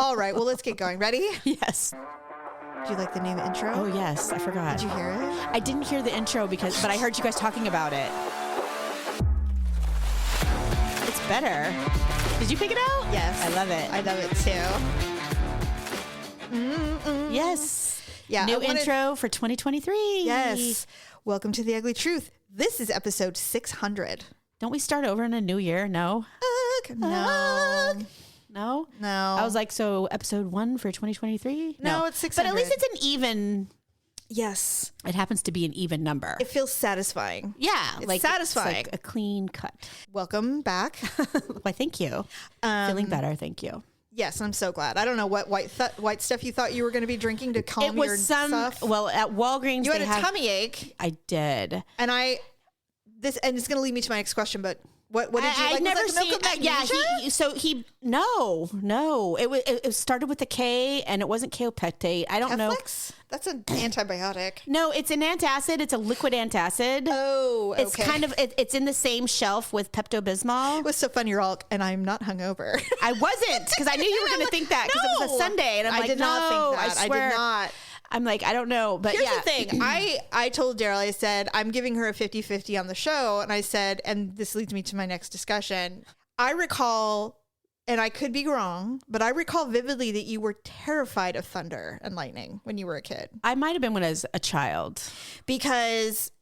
All right, well, let's get going. Ready? Yes. Do you like the new intro? Oh, yes. I forgot. Did you hear it? I didn't hear the intro but I heard you guys talking about it. It's better. Did you pick it out? Yes. I love it. I love it too. Yes. Yeah. New intro for 2023. Yes. Welcome to the Uglee Truth. This is episode 600. Don't we start over in a new year? No. No. No? No. I was like, so episode 1 for 2023? No, it's 600. But at least it's an even. Yes. It happens to be an even number. It feels satisfying. Yeah. It's satisfying. It's like a clean cut. Welcome back. Why, thank you. Feeling better. Thank you. Yes, I'm so glad. I don't know what white stuff you thought you were going to be drinking to calm your stuff. Well, at Walgreens, you had a tummy ache. I did. And it's going to lead me to my next question, but what did you like? I've never was that milk of magnesia? No. It started with a K and it wasn't kaopectate. I don't know. That's an antibiotic. No, it's an antacid. It's a liquid antacid. Oh, okay. It's kind of, it's in the same shelf with Pepto-Bismol. It was so fun. You're all, and I'm not hungover. I wasn't, because I knew you were going to think that because it was a Sunday. And I'm I like, did not think that. I swear. I did not. I'm like, I don't know. But here's yeah. the thing. I told Daryl, I said, I'm giving her a 50-50 on the show. And I said, and this leads me to my next discussion. I recall, and I could be wrong, but I recall vividly that you were terrified of thunder and lightning when you were a kid. I might have been when I was a child. Because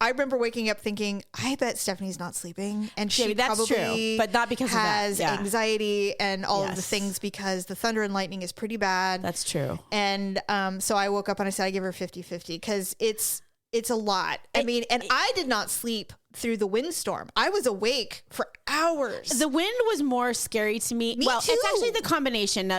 I remember waking up thinking, I bet Stephanie's not sleeping. And she that's probably true, but not because has of that. Yeah. anxiety and all of the things because the thunder and lightning is pretty bad. That's true. And so I woke up and I said, I give her 50-50 because it's a lot. I did not sleep through the windstorm. I was awake for hours. The wind was more scary to me. Me well, too. It's actually the combination.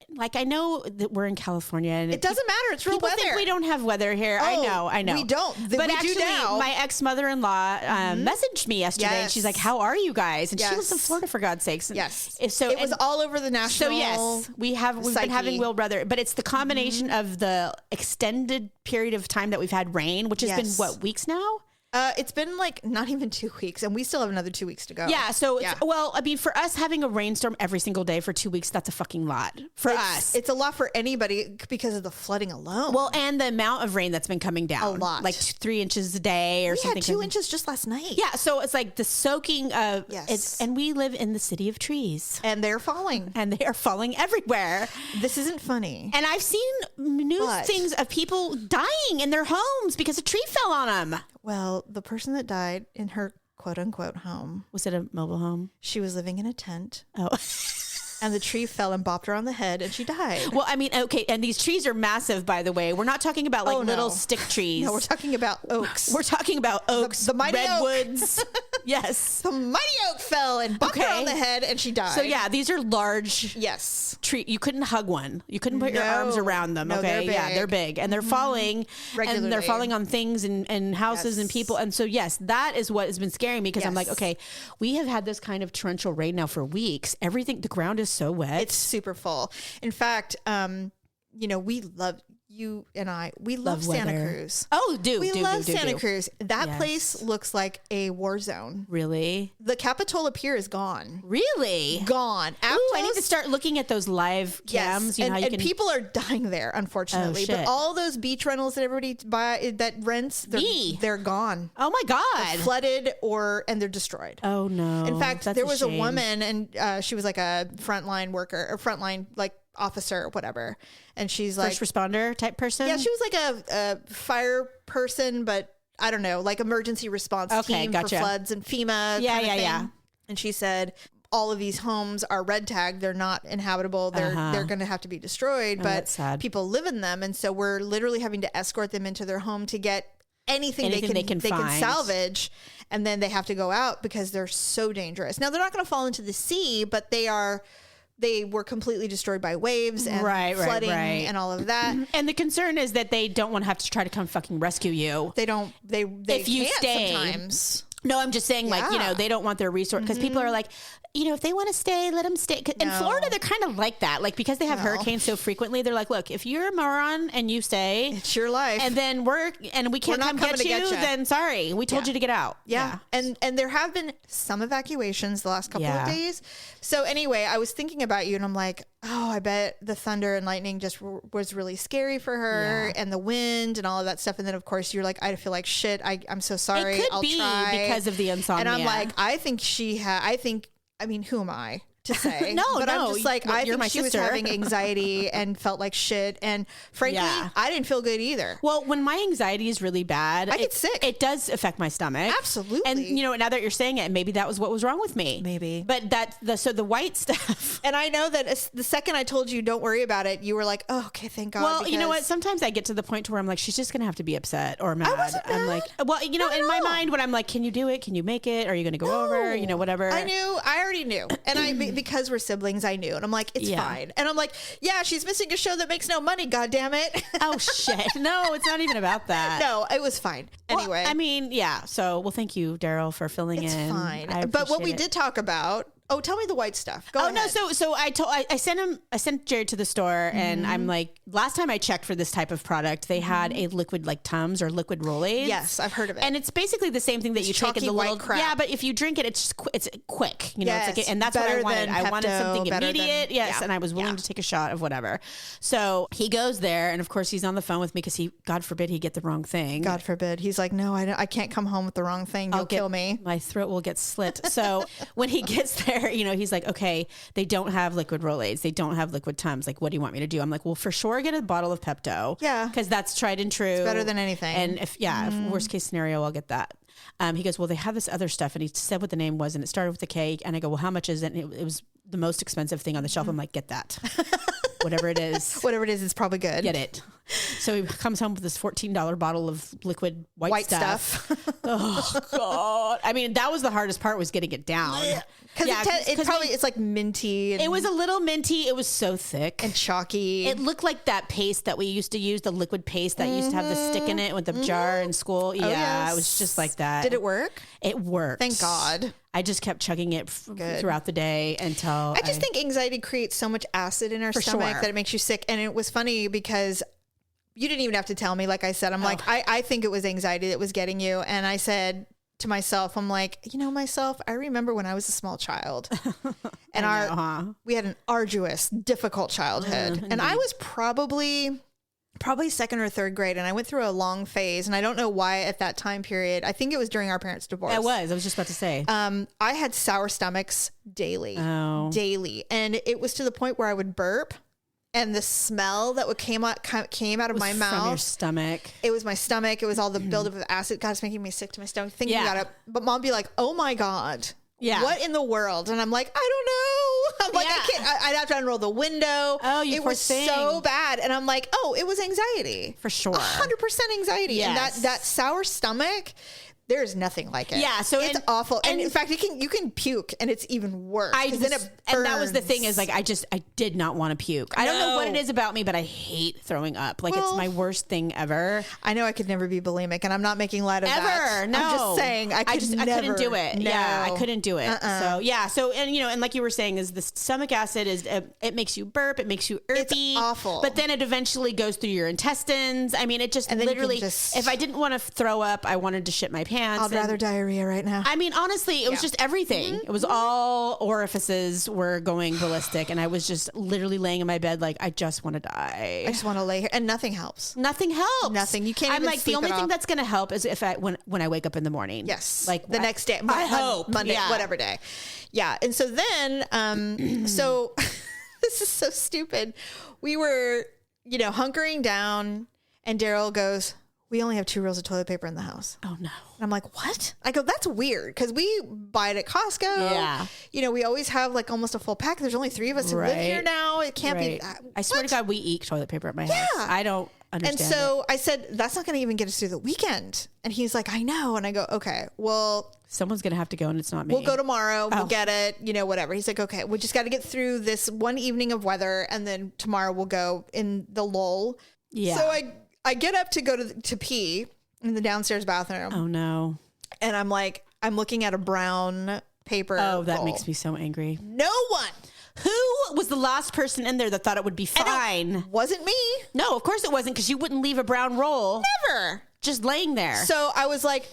Like, I know that we're in California and it doesn't matter. It's real people weather. Think we don't have weather here. Oh, I know. We don't. But we actually, do now. my ex-mother-in-law messaged me yesterday and she's like, how are you guys? And she lives in Florida, for God's sakes. And yes. So it was all over the national. So yes, we've been having real weather, but it's the combination of the extended period of time that we've had rain, which has been what, weeks now? It's been like not even 2 weeks, and we still have another 2 weeks to go. Yeah. So, for us having a rainstorm every single day for 2 weeks, that's a fucking lot for us. It's a lot for anybody because of the flooding alone. Well, and the amount of rain that's been coming down. A lot. Like 3 inches a day or something. We had 2 inches just last night. Yeah. So it's like the soaking of, yes. And we live in the city of trees. And they're falling. And they are falling everywhere. This isn't funny. And I've seen things of people dying in their homes because a tree fell on them. Well, the person that died in her quote unquote home. Was it a mobile home? She was living in a tent. Oh. And the tree fell and bopped her on the head and she died. Well, okay. And these trees are massive, by the way. We're not talking about little stick trees. No, we're talking about oaks. We're talking about oaks, the mighty redwoods. Oak. Yes. The mighty oak fell and bopped her on the head and she died. So yeah, these are large trees. You couldn't hug one. You couldn't put your arms around them. No, okay. They're big. Yeah, they're big. And they're falling regularly. And they're falling on things and houses and people. And so yes, that is what has been scaring me because I'm like, okay, we have had this kind of torrential rain now for weeks. The ground is so wet. It's super full. In fact, we love you and I. We love Santa Cruz. Oh, we love Santa Cruz. That place looks like a war zone. Really? The Capitola Pier is gone. Really? Gone. Ooh, I need to start looking at those live cams. Yes. And people are dying there, unfortunately. Oh, shit. But all those beach rentals that everybody rents, they're gone. Oh my God. They're flooded and they're destroyed. Oh no. In fact, there was a woman and she was like a frontline worker or frontline officer or whatever. And she's like first responder type person. Yeah, she was like a fire person, but I don't know, like emergency response team for floods and FEMA. Yeah. And she said all of these homes are red tagged. They're not inhabitable. They're going to have to be destroyed. But people live in them, and so we're literally having to escort them into their home to get anything they can salvage, and then they have to go out because they're so dangerous. Now they're not going to fall into the sea, but they were completely destroyed by waves and flooding and all of that. And the concern is that they don't want to have to try to come fucking rescue you. They if you stay sometimes. No, I'm just saying, like, you know, they don't want their resource because people are like, you know, if they want to stay, let them stay. In Florida, they're kind of like that. Like, because they have hurricanes so frequently, they're like, look, if you're a moron and you stay, it's your life. And then we can't come get you, then sorry, we told you to get out. Yeah. And there have been some evacuations the last couple of days. So anyway, I was thinking about you and I'm like, oh, I bet the thunder and lightning just was really scary for her and the wind and all of that stuff. And then, of course, you're like, I feel like shit. I'm so sorry. It could be because of the insomnia. And I'm like, I mean, who am I to say? But I'm just like, I think she was having anxiety and felt like shit. And frankly, I didn't feel good either. Well, when my anxiety is really bad, I get sick. It does affect my stomach. Absolutely. And you know, now that you're saying it, maybe that was what was wrong with me. Maybe. But so the white stuff. And I know that the second I told you don't worry about it, you were like, oh, okay, thank God. Well, you know what? Sometimes I get to the point where I'm like, she's just going to have to be upset or mad. I wasn't mad. I'm like, well, you know, in my mind, when I'm like, can you do it? Can you make it? Are you going to go over? You know, whatever. I already knew. And because we're siblings, I knew. And I'm like, it's fine. And I'm like, yeah, she's missing a show that makes no money. God damn it. Oh, shit. No, it's not even about that. No, it was fine. Anyway. Well, I mean, yeah. So, well, thank you, Daryl, for filling in. It's fine. But what we did talk about. Oh, tell me the white stuff. Go ahead. No, so I sent Jared to the store and I'm like, last time I checked for this type of product, they had a liquid like Tums or liquid Rolaids. Yes, I've heard of it. And it's basically the same thing that you take in the little crap. Yeah, but if you drink it, it's quick. You know, it's like, and that's what I wanted. I wanted something immediate. Yes, and I was willing to take a shot of whatever. So he goes there, and of course he's on the phone with me because God forbid he get the wrong thing. God forbid. He's like, no, I can't come home with the wrong thing. You'll kill me. My throat will get slit. So when he gets there, you know, he's like, okay, they don't have liquid Rolaids. They don't have liquid Tums. Like, what do you want me to do? I'm like, well, for sure, get a bottle of Pepto. Yeah. Because that's tried and true. It's better than anything. And if worst case scenario, I'll get that. He goes, well, they have this other stuff. And he said what the name was, and it started with a K. And I go, well, how much is it? And it was the most expensive thing on the shelf. I'm like, get that. Whatever it is. Whatever it is, it's probably good. Get it. So he comes home with this $14 bottle of liquid white stuff. Oh, God. I mean, that was the hardest part, was getting it down. Because it's like minty. It was a little minty. It was so thick. And chalky. It looked like that paste that we used to use, the liquid paste that used to have the stick in it with the jar in school. Yeah, it was just like that. Did it work? It worked. Thank God. I just kept chugging it throughout the day until I just think anxiety creates so much acid in our stomach that it makes you sick. And it was funny because you didn't even have to tell me. Like I said, I'm like, I think it was anxiety that was getting you. And I said to myself, I'm like, you know, I remember when I was a small child and we had an arduous, difficult childhood. And I was probably second or third grade. And I went through a long phase. And I don't know why at that time period, I think it was during our parents' divorce. I was just about to say. I had sour stomachs daily. And it was to the point where I would burp. And the smell that came out of my mouth from your stomach. It was my stomach. It was all the buildup of acid. God, it's making me sick to my stomach thinking about it. But Mom would be like, "Oh my God, what in the world?" And I'm like, "I don't know." I'm like, I can't. I'd have to unroll the window. Oh, it was so bad. And I'm like, "Oh, it was anxiety for sure, 100% anxiety." Yes. And that sour stomach. There's nothing like it. Yeah, so it's awful. And in fact, you can puke, and it's even worse. Then it burns. And that was the thing, is like I did not want to puke. I don't know what it is about me, but I hate throwing up. Like, it's my worst thing ever. I know I could never be bulimic, and I'm not making light of that. No, I'm just saying I couldn't do it. No. Yeah, I couldn't do it. So and you know, and like you were saying, is the stomach acid is it makes you burp, it makes you irpy. It's awful. But then it eventually goes through your intestines. I mean, it just literally. If I didn't want to throw up, I wanted to shit my pants. I'd rather diarrhea right now. I mean, honestly, it was just everything. It was all orifices were going ballistic, and I was just literally laying in my bed like, I just want to die. I just want to lay here, and nothing helps. Nothing helps. Nothing. You can't. I'm like, the only thing that's going to help is if when I wake up in the the Yes, like the next day. I hope Monday, whatever day. Yeah, and so then, so this is so stupid. We were, hunkering down, and Daryl goes, "We only have 2 rolls of toilet paper in the house." Oh no. And I'm like, what? I go, that's weird, because we buy it at Costco. Yeah. We always have like almost a full pack. There's only 3 of us who live here now. It can't be that. I swear to God, we eat toilet paper at my house. I don't understand. And so I said, that's not going to even get us through the weekend. And he's like, I know. And I go, okay, well, someone's going to have to go, and it's not me. We'll go tomorrow. We'll get it, whatever. He's like, okay, we just got to get through this one evening of weather, and then tomorrow we'll go in the lull. Yeah. So I get up to go to pee in the downstairs bathroom. Oh no. And I'm like, I'm looking at a brown paper. Oh, that roll. makes me so angry. No one. Who was the last person in there that thought it would be fine? It wasn't me. No, of course it wasn't, because you wouldn't leave a brown roll. Never. Just laying there. So I was like,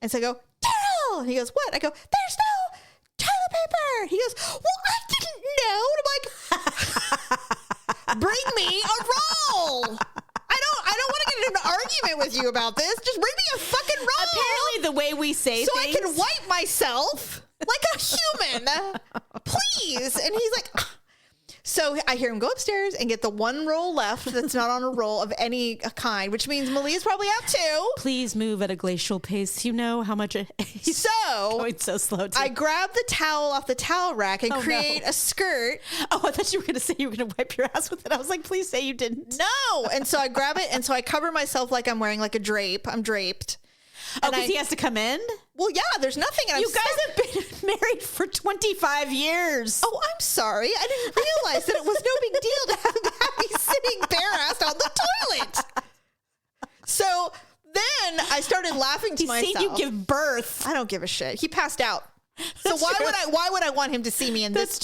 and so I go, Daryl. And he goes, what? I go, there's no toilet paper. He goes, well, I didn't know. And I'm like, bring me a roll. I don't want to get in an argument with you about this. Just bring me a fucking roll. Apparently the way we say so things. I can wipe myself like a human. Please. And he's like, so I hear him go upstairs and get the one roll left that's not on a roll of any kind, which means Malia's probably out too. Please move at a glacial pace. You know how much he's going so slow. I grab the towel off the towel rack and create a skirt. Oh, I thought you were going to say you were going to wipe your ass with it. I was like, please say you didn't. No. And so I grab it. And so I cover myself like I'm wearing like a drape. I'm draped. Oh, because he has to come in? Well, yeah, there's nothing. And you guys have been married for 25 years. Oh, I'm sorry. I didn't realize that it was no big deal to have me sitting bare-assed on the toilet. So then I started laughing to myself. He's seen you give birth. I don't give a shit. He passed out. So why would I want him to see me in this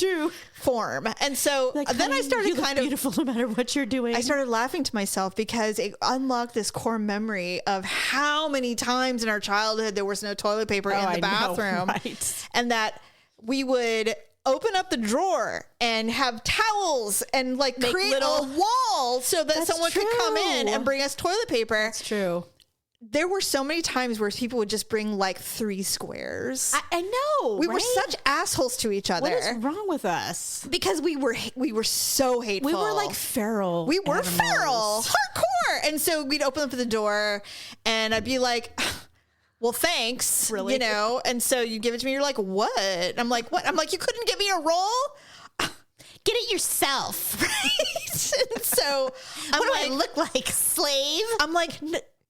form? And so like, then I started kind of beautiful no matter what you're doing. I started laughing to myself because it unlocked this core memory of how many times in our childhood there was no toilet paper in the bathroom, right? And that we would open up the drawer and have towels and like create a wall so that someone could come in and bring us toilet paper. That's true. There were so many times where people would just bring like 3 squares. I know. We were such assholes to each other. What is wrong with us? Because we were so hateful. We were like feral. We were feral. Hardcore. And so we'd open up the door and I'd be like, well, thanks. Really? You know? And so you give it to me. You're like, what? And I'm like, what? I'm like, you couldn't give me a roll? Get it yourself. Right? And so what do I look like? Slave? I'm like,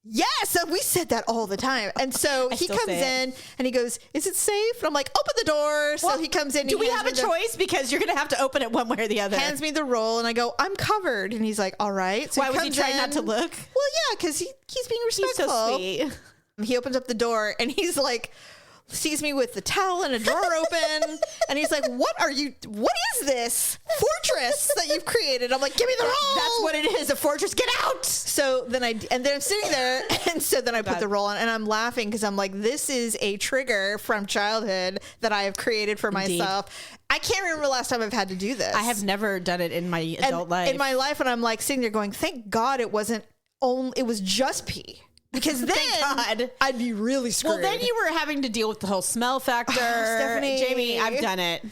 yes, we said that all the time. And so he comes in and he goes, is it safe? And I'm like, open the door. So he comes in. Do we have a choice? Because you're going to have to open it one way or the other. Hands me the roll and I go, I'm covered. And he's like, all right. So why was he trying not to look? Well, yeah, because he's being respectful. He's so sweet. He opens up the door and he's like, sees me with the towel and a drawer open. And he's like, what is this fortress that you've created? I'm like, give me the roll. That's what it is, a fortress. Get out. So then I'm sitting there. And so then I put the roll on and I'm laughing because I'm like, this is a trigger from childhood that I have created for myself. I can't remember the last time I've had to do this. I have never done it in my adult life. In my life. And I'm like sitting there going, thank God it was just pee. Because then I'd be really screwed. Well, then you were having to deal with the whole smell factor. Stephanie. Jamie, I've done it.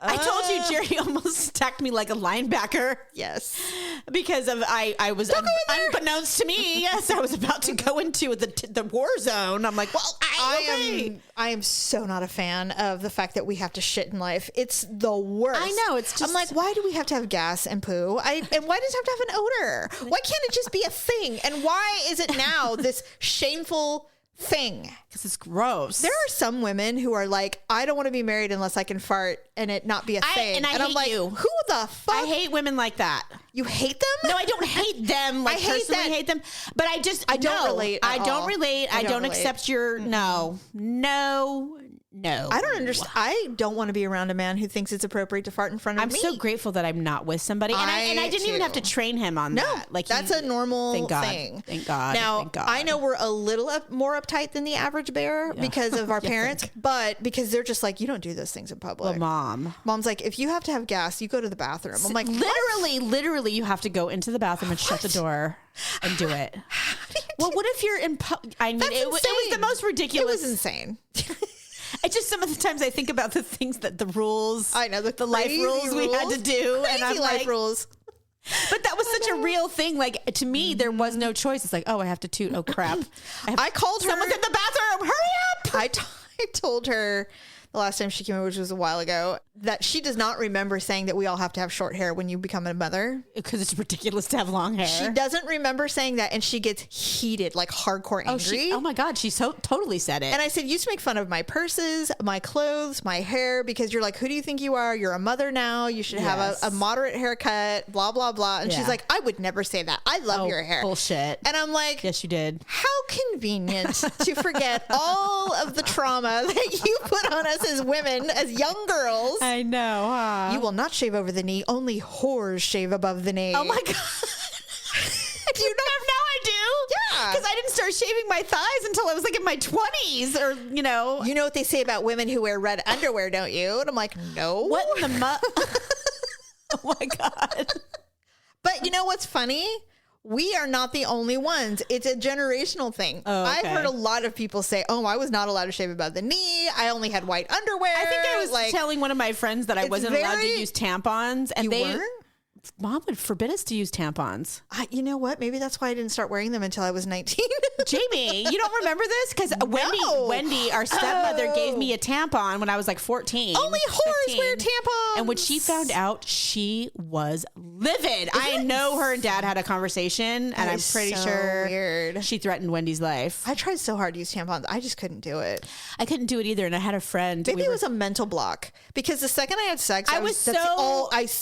I told you Jerry almost attacked me like a linebacker. Yes. Because of I was unbeknownst to me. Yes, I was about to go into the war zone. I'm like, well, I am so not a fan of the fact that we have to shit in life. It's the worst. I know. It's just, I'm like, why do we have to have gas and poo? And why does it have to have an odor? Why can't it just be a thing? And why is it now this shameful thing? Because it's gross. There are some women who are like, I don't want to be married unless I can fart and it not be a thing. And I'm like, who the fuck? I hate women like that. You hate them? No, I don't hate them. Like, I hate them. But I don't relate. I don't accept your no. I don't understand. I don't want to be around a man who thinks it's appropriate to fart in front of me. I'm so grateful that I'm not with somebody. And I didn't even have to train him on that. Like, that's a normal thing. Thank God. Now, I know we're a little more uptight than the average bear because of our parents, but because they're just like, you don't do those things in public. Well, Mom's like, if you have to have gas, you go to the bathroom. I'm like, literally, you have to go into the bathroom and shut the door and do it. Well, what if you're in it was the most ridiculous. It was insane. It's just some of the times I think about the things that the rules, I know the life rules we had to do, and I'm life like, rules. But that was such a real thing. Like, to me, there was no choice. It's like, oh, I have to toot. Oh crap! I called her. Someone's in the bathroom. Hurry up! I told her the last time she came over, which was a while ago. that she does not remember saying that we all have to have short hair when you become a mother. Because it's ridiculous to have long hair. She doesn't remember saying that, and she gets heated, like hardcore angry. Oh my God, she totally said it. And I said, you used to make fun of my purses, my clothes, my hair, because you're like, who do you think you are? You're a mother now. You should have a moderate haircut, blah, blah, blah. And she's like, I would never say that. I love your hair. Bullshit. And I'm like, yes, you did. How convenient to forget all of the trauma that you put on us as women, as young girls. I know, huh? You will not shave over the knee. Only whores shave above the knee. Oh my God. Do you know? Now I do. Yeah. Because I didn't start shaving my thighs until I was like in my 20s or, You know what they say about women who wear red underwear, don't you? And I'm like, no. What in the Oh my God. But you know what's funny? We are not the only ones. It's a generational thing. Oh, okay. I've heard a lot of people say, oh, I was not allowed to shave above the knee. I only had white underwear. I think I was telling one of my friends that I wasn't allowed to use tampons. And you weren't? Mom would forbid us to use tampons. You know what? Maybe that's why I didn't start wearing them until I was 19. Jamie, you don't remember this? Because Wendy, our stepmother, gave me a tampon when I was like 14. Only whores wear tampons. And when she found out, she was livid. I know her and Dad had a conversation, and I'm pretty sure weird. She threatened Wendy's life. I tried so hard to use tampons. I just couldn't do it. I couldn't do it either. And I had a friend. Maybe it was a mental block, because the second I had sex, I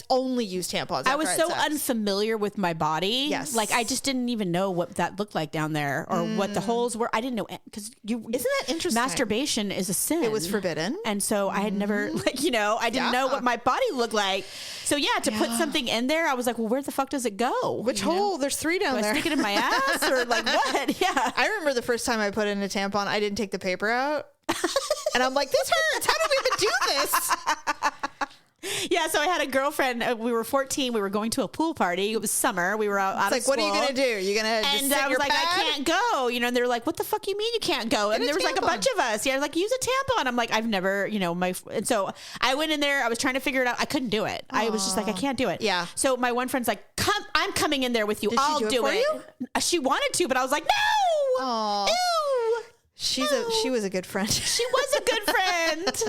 only used tampons. I was so unfamiliar with my body. Yes. Like I just didn't even know what that looked like down there or what the holes were. I didn't know, because isn't that interesting? Masturbation is a sin. It was forbidden. And so I had never, I didn't know what my body looked like. So to put something in there, I was like, well, where the fuck does it go? Which hole? There's 3 down there. Do I stick it in my ass or like what? Yeah. I remember the first time I put in a tampon, I didn't take the paper out. And I'm like, this hurts. How do we even do this? Yeah, so I had a girlfriend. We were 14. We were going to a pool party. It was summer. We were out of school. What are you gonna do? You gonna just sit I was like, I can't go. And they were like, what the fuck you mean you can't go? And there was like a bunch of us. Yeah, like use a tampon. I'm like, I've never, and so I went in there. I was trying to figure it out. I couldn't do it. I was just like, I can't do it. Yeah. So my one friend's like, come, I'm coming in there with you. I'll do it. She wanted to, but I was like, no. Aww. Ew. She was a good friend. She was a good friend.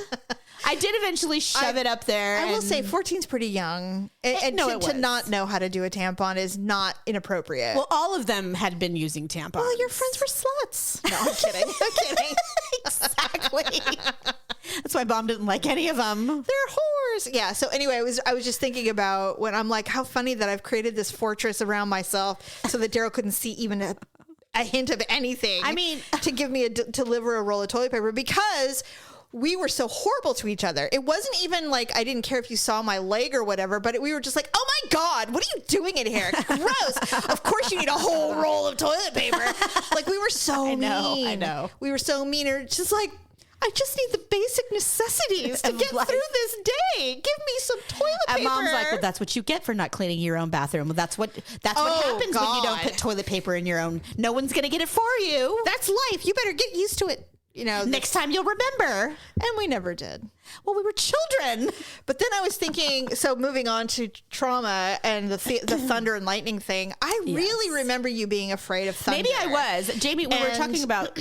I did eventually shove it up there. I will say 14's pretty young. And to not know how to do a tampon is not inappropriate. Well, all of them had been using tampons. Well, your friends were sluts. No, I'm kidding. I'm kidding. Exactly. That's why Mom didn't like any of them. They're whores. Yeah. So anyway, I was just thinking about when I'm like, how funny that I've created this fortress around myself so that Daryl couldn't see even a hint of anything. I mean, to give me to deliver a roll of toilet paper, because we were so horrible to each other. It wasn't even like I didn't care if you saw my leg or whatever, but we were just like, oh my God, what are you doing in here? Gross. Of course you need a whole roll of toilet paper. Like we were so mean. I know. We were so mean. Or just like, I just need the basic necessities to get through this day. Give me some toilet paper. And Mom's like, well, that's what you get for not cleaning your own bathroom. Well, that's what happens when you don't put toilet paper in your own. No one's going to get it for you. That's life. You better get used to it. Next time you'll remember. And we never did. Well, we were children. But then I was thinking, so moving on to trauma and the thunder and lightning thing, I really remember you being afraid of thunder. Maybe I was. Jamie, we were talking about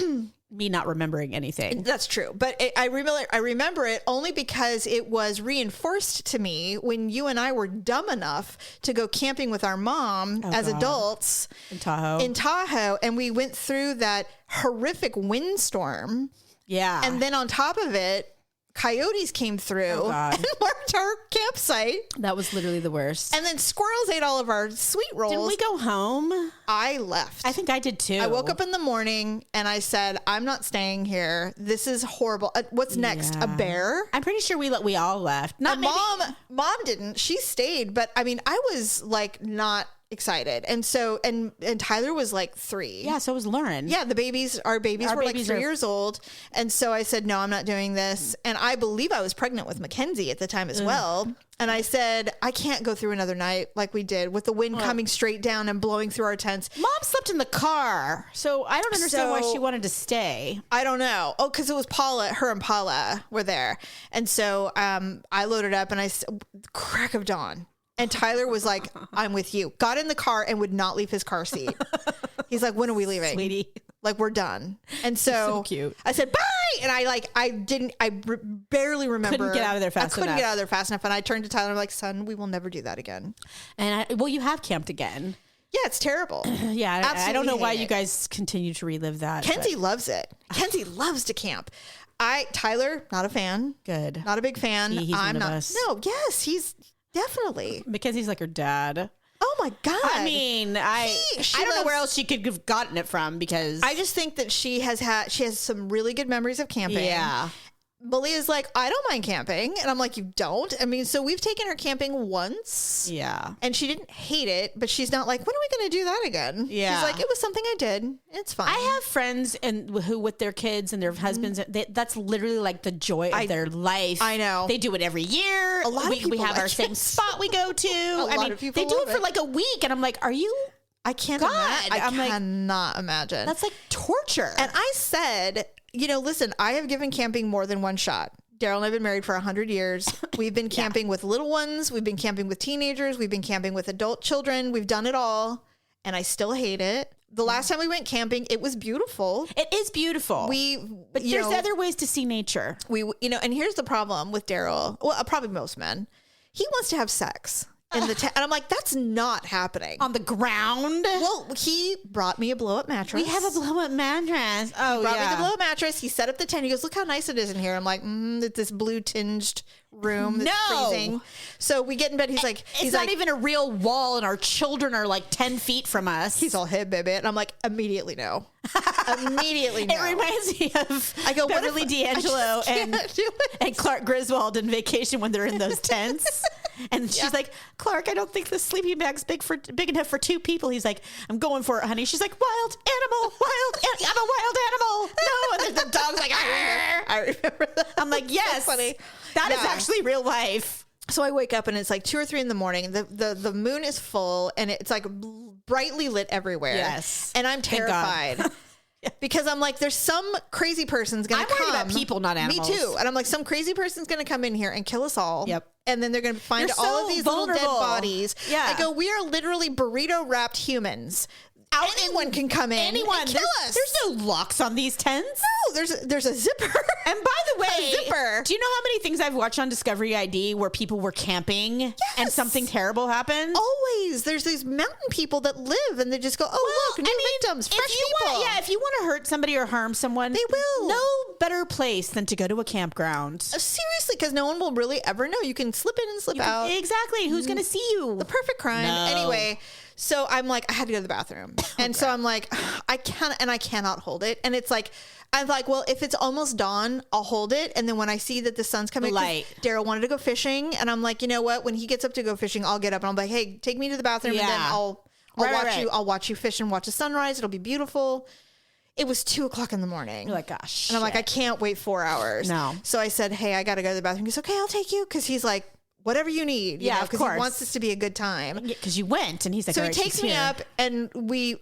me not remembering anything. That's true. But I remember it only because it was reinforced to me when you and I were dumb enough to go camping with our mom adults in Tahoe. And we went through that horrific windstorm. Yeah. And then on top of it, coyotes came through and marked our campsite. That was literally the worst. And then squirrels ate all of our sweet rolls. Didn't we go home? I left. I think I did too. I woke up in the morning and I said, I'm not staying here. This is horrible. What's next? A bear? I'm pretty sure we all left. Mom didn't. She stayed. But I mean, I was like not excited. And so, and Tyler was like 3. Yeah. So was Lauren. Yeah. Our babies were like 3 years old. And so I said, no, I'm not doing this. And I believe I was pregnant with Mackenzie at the time as well. And I said, I can't go through another night like we did with the wind coming straight down and blowing through our tents. Mom slept in the car. So I don't understand why she wanted to stay. I don't know. Oh, because it was her and Paula were there. And so I loaded up and crack of dawn. And Tyler was like, I'm with you. Got in the car and would not leave his car seat. He's like, when are we leaving? Sweetie. Like, we're done. And so cute. I said, bye. And I barely remember. Couldn't get out of there fast enough. I couldn't get out of there fast enough. And I turned to Tyler and I'm like, son, we will never do that again. And you have camped again. Yeah, it's terrible. Yeah. I don't know why you guys continue to relive that. Kenzie loves it. Kenzie loves to camp. Tyler, not a fan. Good. Not a big fan. He's I'm one of not. us. No, yes, he's definitely. Mackenzie's like her dad. Oh my God. I mean, I don't know where else she could have gotten it from, because I just think that she has some really good memories of camping. Yeah. Malia's like, I don't mind camping. And I'm like, you don't? I mean, so we've taken her camping once. Yeah. And she didn't hate it, but she's not like, when are we going to do that again? Yeah. She's like, it was something I did. It's fine. I have friends who with their kids and their husbands, that's literally like the joy of their life. I know. They do it every year. A lot of people we have like our same spot we go to. I mean, they do it for like a week. And I'm like, are you? I can't God. imagine. I cannot imagine. That's like torture. And I said, listen, I have given camping more than one shot. Daryl and I have been married for 100 years. We've been camping with little ones. We've been camping with teenagers. We've been camping with adult children. We've done it all. And I still hate it. The last time we went camping, it was beautiful. It is beautiful. But there's other ways to see nature. And here's the problem with Daryl. Well, probably most men. He wants to have sex in the tent. And I'm like, that's not happening. On the ground? Well, he brought me a blow-up mattress. We have a blow-up mattress. Oh, he brought me the blow-up mattress. He set up the tent. He goes, look how nice it is in here. I'm like, it's this blue-tinged room that's freezing. So we get in bed. He's like, it's not even a real wall, and our children are like 10 feet from us. He's all, hey, baby. And I'm like, immediately no. Immediately no. It reminds me of Beverly D'Angelo and Clark Griswold in Vacation when they're in those tents. And she's like, Clark, I don't think the sleeping bag's big enough for 2 people. He's like, I'm going for it, honey. She's like, wild animal, I'm a wild animal. No, and the dog's like, I remember that. I'm like, yes, so funny. That is actually real life. So I wake up and it's like 2 or 3 in the morning. The moon is full and it's like brightly lit everywhere. Yes, and I'm terrified. Because I'm like, there's some crazy person's going to come. I'm worried about people, not animals. Me too. And I'm like, some crazy person's going to come in here and kill us all. Yep. And then they're going to find all of these vulnerable little dead bodies. Yeah. I go, we are literally burrito wrapped humans. Anyone can come in. Anyone. And kill us. There's no locks on these tents. No, there's a zipper. And by the way, zipper. Do you know how many things I've watched on Discovery ID where people were camping and something terrible happened? Always. There's these mountain people that live and they just go, look, new victims, fresh people. If you want to hurt somebody or harm someone, they will. No better place than to go to a campground. Seriously, because no one will really ever know. You can slip in and slip out. Exactly. Who's going to see you? The perfect crime. No. Anyway. So I'm like, I had to go to the bathroom. And so I'm like, I cannot hold it. And it's like, I'm like, well, if it's almost dawn, I'll hold it. And then when I see that the sun's coming, Daryl wanted to go fishing. And I'm like, you know what? When he gets up to go fishing, I'll get up and I'm like, hey, take me to the bathroom. And then I'll watch you fish and watch the sunrise. It'll be beautiful. It was 2:00 in the morning. You're like, gosh. And I'm like, I can't wait 4 hours. No. So I said, hey, I got to go to the bathroom. He's okay, I'll take you. Cause he's like, whatever you need. Of course. Because he wants this to be a good time. Because you went and he's like, so he takes me up and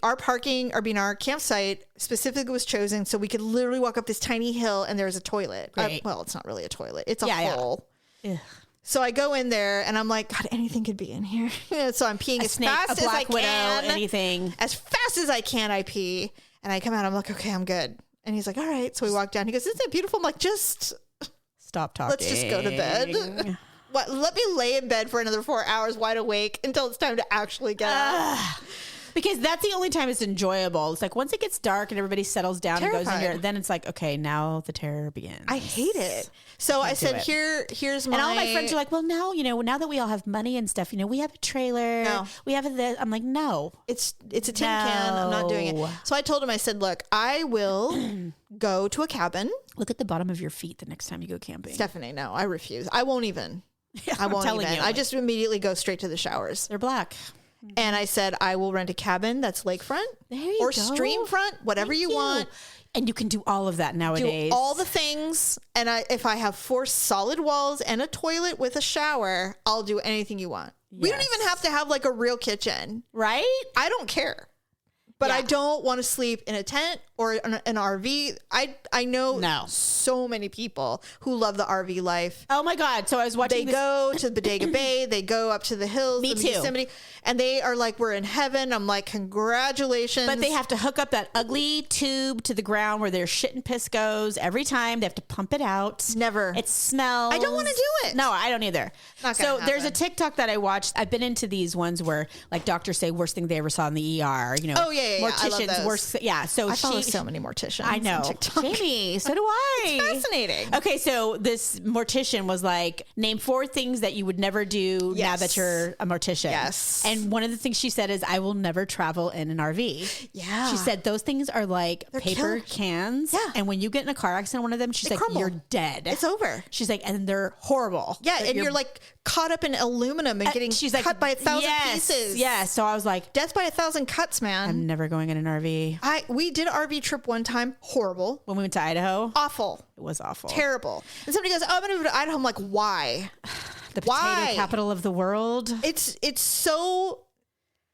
our campsite specifically was chosen so we could literally walk up this tiny hill and there's a toilet. Well, it's not really a toilet. It's a hole. Yeah. So I go in there and I'm like, God, anything could be in here. So I'm peeing as fast as I can. Anything. As fast as I can, I pee. And I come out, I'm like, okay, I'm good. And he's like, all right. So we walk down. He goes, isn't it beautiful? I'm like, just stop talking. Let's just go to bed. Let me lay in bed for another 4 hours wide awake until it's time to actually get up. Because that's the only time it's enjoyable. It's like once it gets dark and everybody settles down and goes in here, then it's like, okay, now the terror begins. I hate it. So I said, here's my... And all my friends are like, well, now, now that we all have money and stuff, we have a trailer. No. We have this. I'm like, no. It's a tin can. I'm not doing it. So I told him, I said, look, I will go to a cabin. Look at the bottom of your feet the next time you go camping. Stephanie, no, I refuse. I won't even. I won't even. I just immediately go straight to the showers. They're black. And I said, I will rent a cabin that's lakefront or streamfront, whatever you want. And you can do all of that nowadays. Do all the things. And if I have 4 solid walls and a toilet with a shower, I'll do anything you want. Yes. We don't even have to have like a real kitchen. Right? I don't care. But I don't want to sleep in a tent or an RV. I know so many people who love the RV life. Oh my God. So I was watching They go to Bodega Bay. They go up to the hills. Me too. Yosemite, and they are like, we're in heaven. I'm like, congratulations. But they have to hook up that ugly tube to the ground where their shit and piss goes every time. They have to pump it out. Never. It smells. I don't want to do it. No, I don't either. So there's a TikTok that I watched. I've been into these ones where like doctors say worst thing they ever saw in the ER. You know. Oh yeah. Morticians, worst. Yeah. So I follow so many morticians. I know. Jamie, so do I. It's fascinating. Okay, so this mortician was like, name 4 things that you would never do now that you're a mortician. Yes. And one of the things she said is, I will never travel in an RV. Yeah. She said those things are like paper cans. Yeah. And when you get in a car accident, one of them, she's like, crumble. You're dead. It's over. She's like, and they're horrible. Yeah, and you're like caught up in aluminum and getting cut by 1,000 pieces. Yeah. So I was like, death by 1,000 cuts, man. I'm never going in an RV. We did an RV trip one time. Horrible. When we went to Idaho? Awful. It was awful. Terrible. And somebody goes, oh, I'm going to move to Idaho. I'm like, why? The potato capital of the world. It's so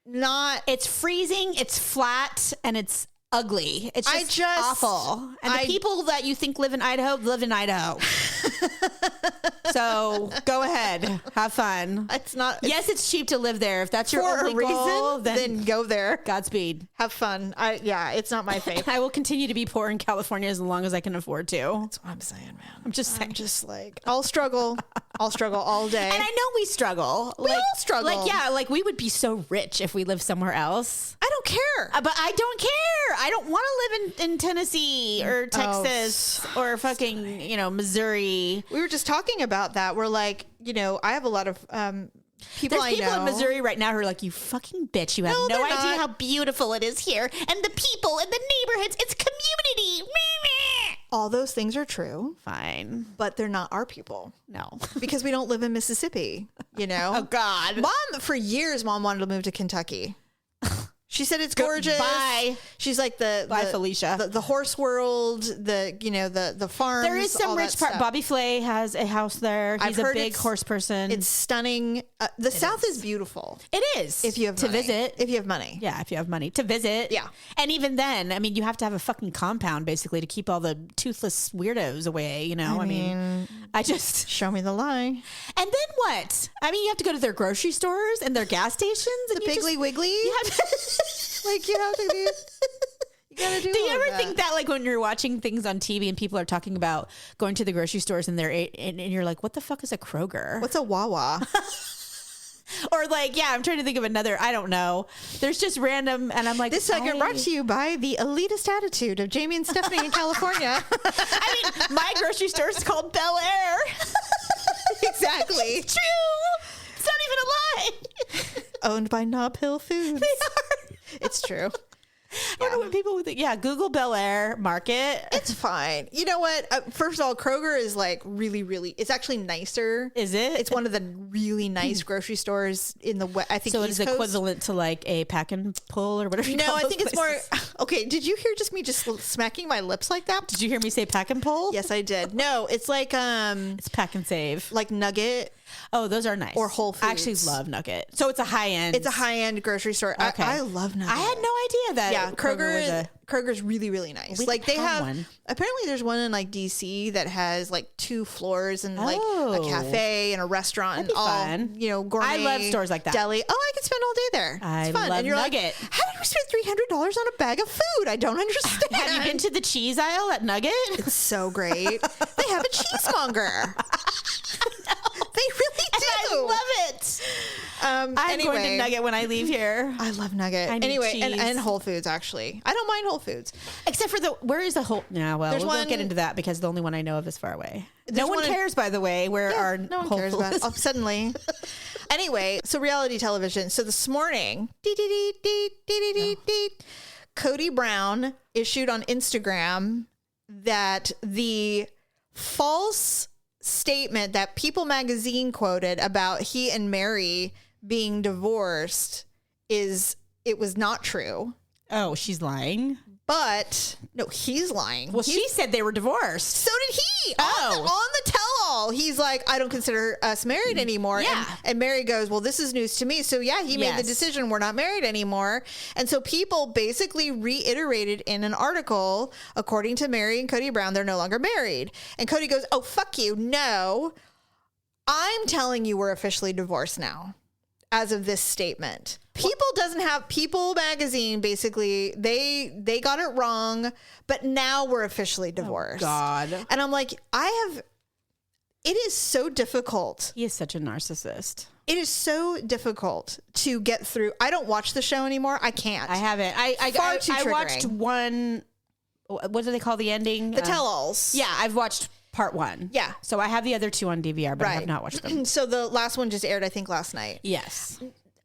not. It's freezing. It's flat. And it's ugly. It's just awful. And the people that you think live in Idaho live in Idaho. So go ahead, have fun. Yes, it's cheap to live there. If that's your only goal, then go there. Godspeed. Have fun. It's not my fate. I will continue to be poor in California as long as I can afford to. That's what I'm saying, man. I'm just saying. I'm just like, I'll struggle all day. And I know we struggle. We all struggle. Like we would be so rich if we lived somewhere else. I don't care. But I don't care. I don't want to live in Tennessee or Texas or fucking, Missouri. We were just talking about that. We're like, I have a lot of people I know. There's people in Missouri right now who are like, you fucking bitch. You have no idea how beautiful it is here. And the people and the neighborhoods. It's community. All those things are true. Fine. But they're not our people. No. Because we don't live in Mississippi, Oh, God. For years, Mom wanted to move to Kentucky. She said it's gorgeous. Bye. She's like Bye, Felicia. The horse world, the farms. There is some rich part. Bobby Flay has a house there. He's a big horse person. It's stunning. The South is beautiful. It is. If you have money. Visit. If you have money. Yeah, if you have money to visit. Yeah. And even then, I mean, you have to have a fucking compound basically to keep all the toothless weirdos away, I mean, I just show me the lie. And then what? I mean, you have to go to their grocery stores and their gas stations and the Piggly Wiggly. You have to like you have to be. You gotta do. Do you ever think that, like, when you're watching things on TV and people are talking about going to the grocery stores and and you're like, what the fuck is a Kroger? What's a Wawa? Or like, I'm trying to think of another. I don't know. There's just random, and I'm like, this segment brought to you by the elitist attitude of Jamie and Stephanie in California. I mean, my grocery store is called Bel Air. Exactly. It's true. It's not even a lie. Owned by Nob Hill Foods. They are. It's true. I don't know what people would think. Yeah, Google Bel Air Market. It's fine. You know what? First of all, Kroger is like really, really. It's actually nicer. Is it? It's one of the really nice grocery stores in the West. I think so. East It is Coast. Equivalent to like a pack and pull or whatever. No, I think it's more. Okay, did you hear me just smacking my lips like that? Did you hear me say pack and pull? Yes, I did. No, it's like it's pack and save, like Nugget. Oh, those are nice. Or Whole Foods. I actually love Nugget. So it's a high end. It's a high end grocery store. Okay. I love Nugget. I had no idea that. Yeah, Kroger's really, really nice. Like they have one. Apparently there's one in like DC that has like 2 floors and like a cafe and a restaurant and all fun. Gourmet. I love stores like that. Deli. Oh, I could spend all day there. It's fun. Love and you're Nugget. Like, how did we spend $300 on a bag of food? I don't understand. Have you been to the cheese aisle at Nugget? It's so great. They have a cheesemonger. They really do. I love it. I'm going to Nugget when I leave here. I love Nugget. And Whole Foods, actually. I don't mind Whole Foods. Except for where is the Whole? No, well, we won't get into that because the only one I know of is far away. No one cares, by the way, where our no one cares about it. Suddenly. Anyway, so reality television. So this morning, Cody Brown issued on Instagram that the false statement that People magazine quoted about he and Mary being divorced it was not true. Oh, she's lying? But no, he's lying. Well, she said they were divorced. So did he. On the tell-all, he's like, I don't consider us married anymore. Yeah. And Mary goes, well, this is news to me. So yeah, he made the decision. We're not married anymore. And so people basically reiterated in an article, according to Mary and Cody Brown, they're no longer married. And Cody goes, oh, fuck you. No, I'm telling you we're officially divorced now. As of this statement, People magazine, basically they got it wrong, but now we're officially divorced. Oh, God. And I'm like, it is so difficult. He is such a narcissist. It is so difficult to get through. I don't watch the show anymore. I can't. I haven't. I watched one. What do they call the ending? The tell-alls. Yeah, I've watched part 1. Yeah. So I have the other 2 on DVR, but I have not watched them. So the last one just aired, I think, last night. Yes.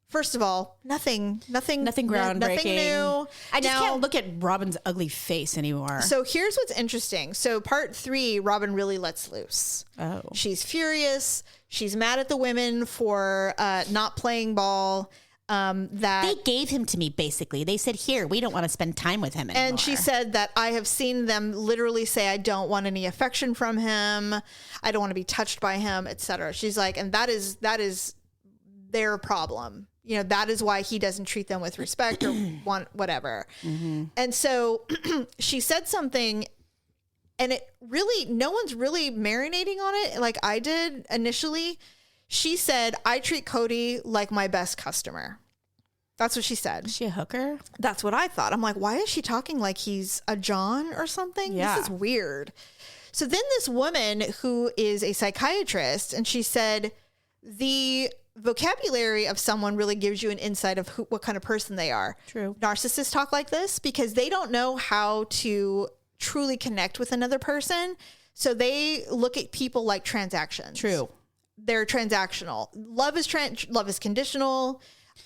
First of all, nothing groundbreaking. Nothing new. I just can't look at Robin's ugly face anymore. So here's what's interesting. So part 3, Robin really lets loose. Oh. She's furious. She's mad at the women for not playing ball. They gave him to me, basically. They said, here, we don't want to spend time with him anymore. And she said that I have seen them literally say, I don't want any affection from him. I don't want to be touched by him, etc. She's like, and that is their problem. You know, that is why he doesn't treat them with respect or want whatever. Mm-hmm. And so she said something, and it really, no one's really marinating on it like I did initially. She said, I treat Cody like my best customer. That's what she said. Is she a hooker? That's what I thought. I'm like, why is she talking like he's a John or something? Yeah. This is weird. So then this woman who is a psychiatrist, and she said, the vocabulary of someone really gives you an insight of what kind of person they are. True. Narcissists talk like this because they don't know how to truly connect with another person. So they look at people like transactions. True. They're transactional. Love is conditional.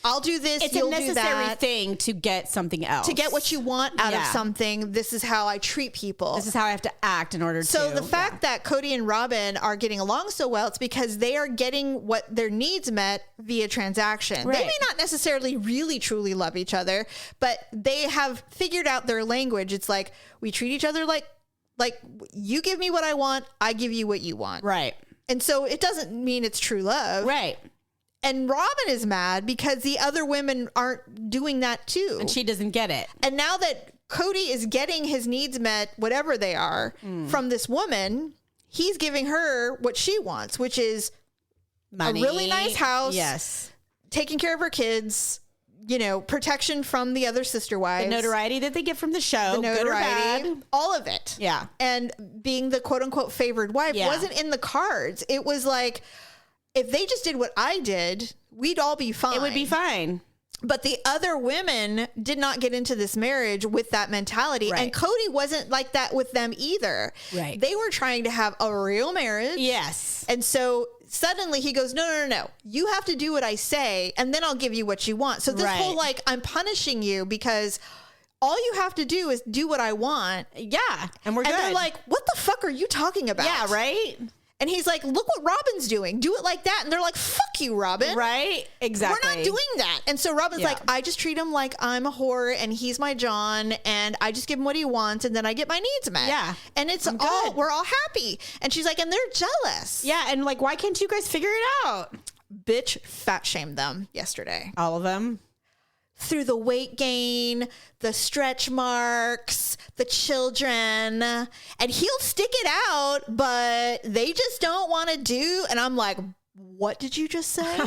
I'll do this. It's you'll a necessary do that. thing to get something else. To get what you want out of something. This is how I treat people. This is how I have to act in order to. So the fact that Cody and Robin are getting along so well, it's because they are getting what their needs met via transaction. Right. They may not necessarily really truly love each other, but they have figured out their language. It's like we treat each other like you give me what I want, I give you what you want. Right. And so it doesn't mean it's true love. Right. And Robin is mad because the other women aren't doing that too. And she doesn't get it. And now that Cody is getting his needs met, whatever they are, from this woman, he's giving her what she wants, which is money, a really nice house, yes, taking care of her kids, you know, protection from the other sister wives. The notoriety that they get from the show, the notoriety, good or bad. all of it. Yeah. And being the quote unquote favored wife wasn't in the cards. It was like, if they just did what I did, we'd all be fine. It would be fine. But the other women did not get into this marriage with that mentality. Right. And Cody wasn't like that with them either. Right. They were trying to have a real marriage. Yes. And so suddenly he goes, no. You have to do what I say, and then I'll give you what you want. So this whole, like, I'm punishing you because all you have to do is do what I want. Yeah. And we're good. And they're like, what the fuck are you talking about? Yeah, right? And he's like, look what Robin's doing. Do it like that. And they're like, fuck you, Robin. Right? Exactly. We're not doing that. And so Robin's like, I just treat him like I'm a whore and he's my John and I just give him what he wants and then I get my needs met. Yeah. And it's all, we're all happy. And she's like, and they're jealous. Yeah. And like, why can't you guys figure it out? Bitch fat shamed them yesterday. All of them? Through the weight gain, the stretch marks, the children, and he'll stick it out, but they just don't want to do. And I'm like, what did you just say?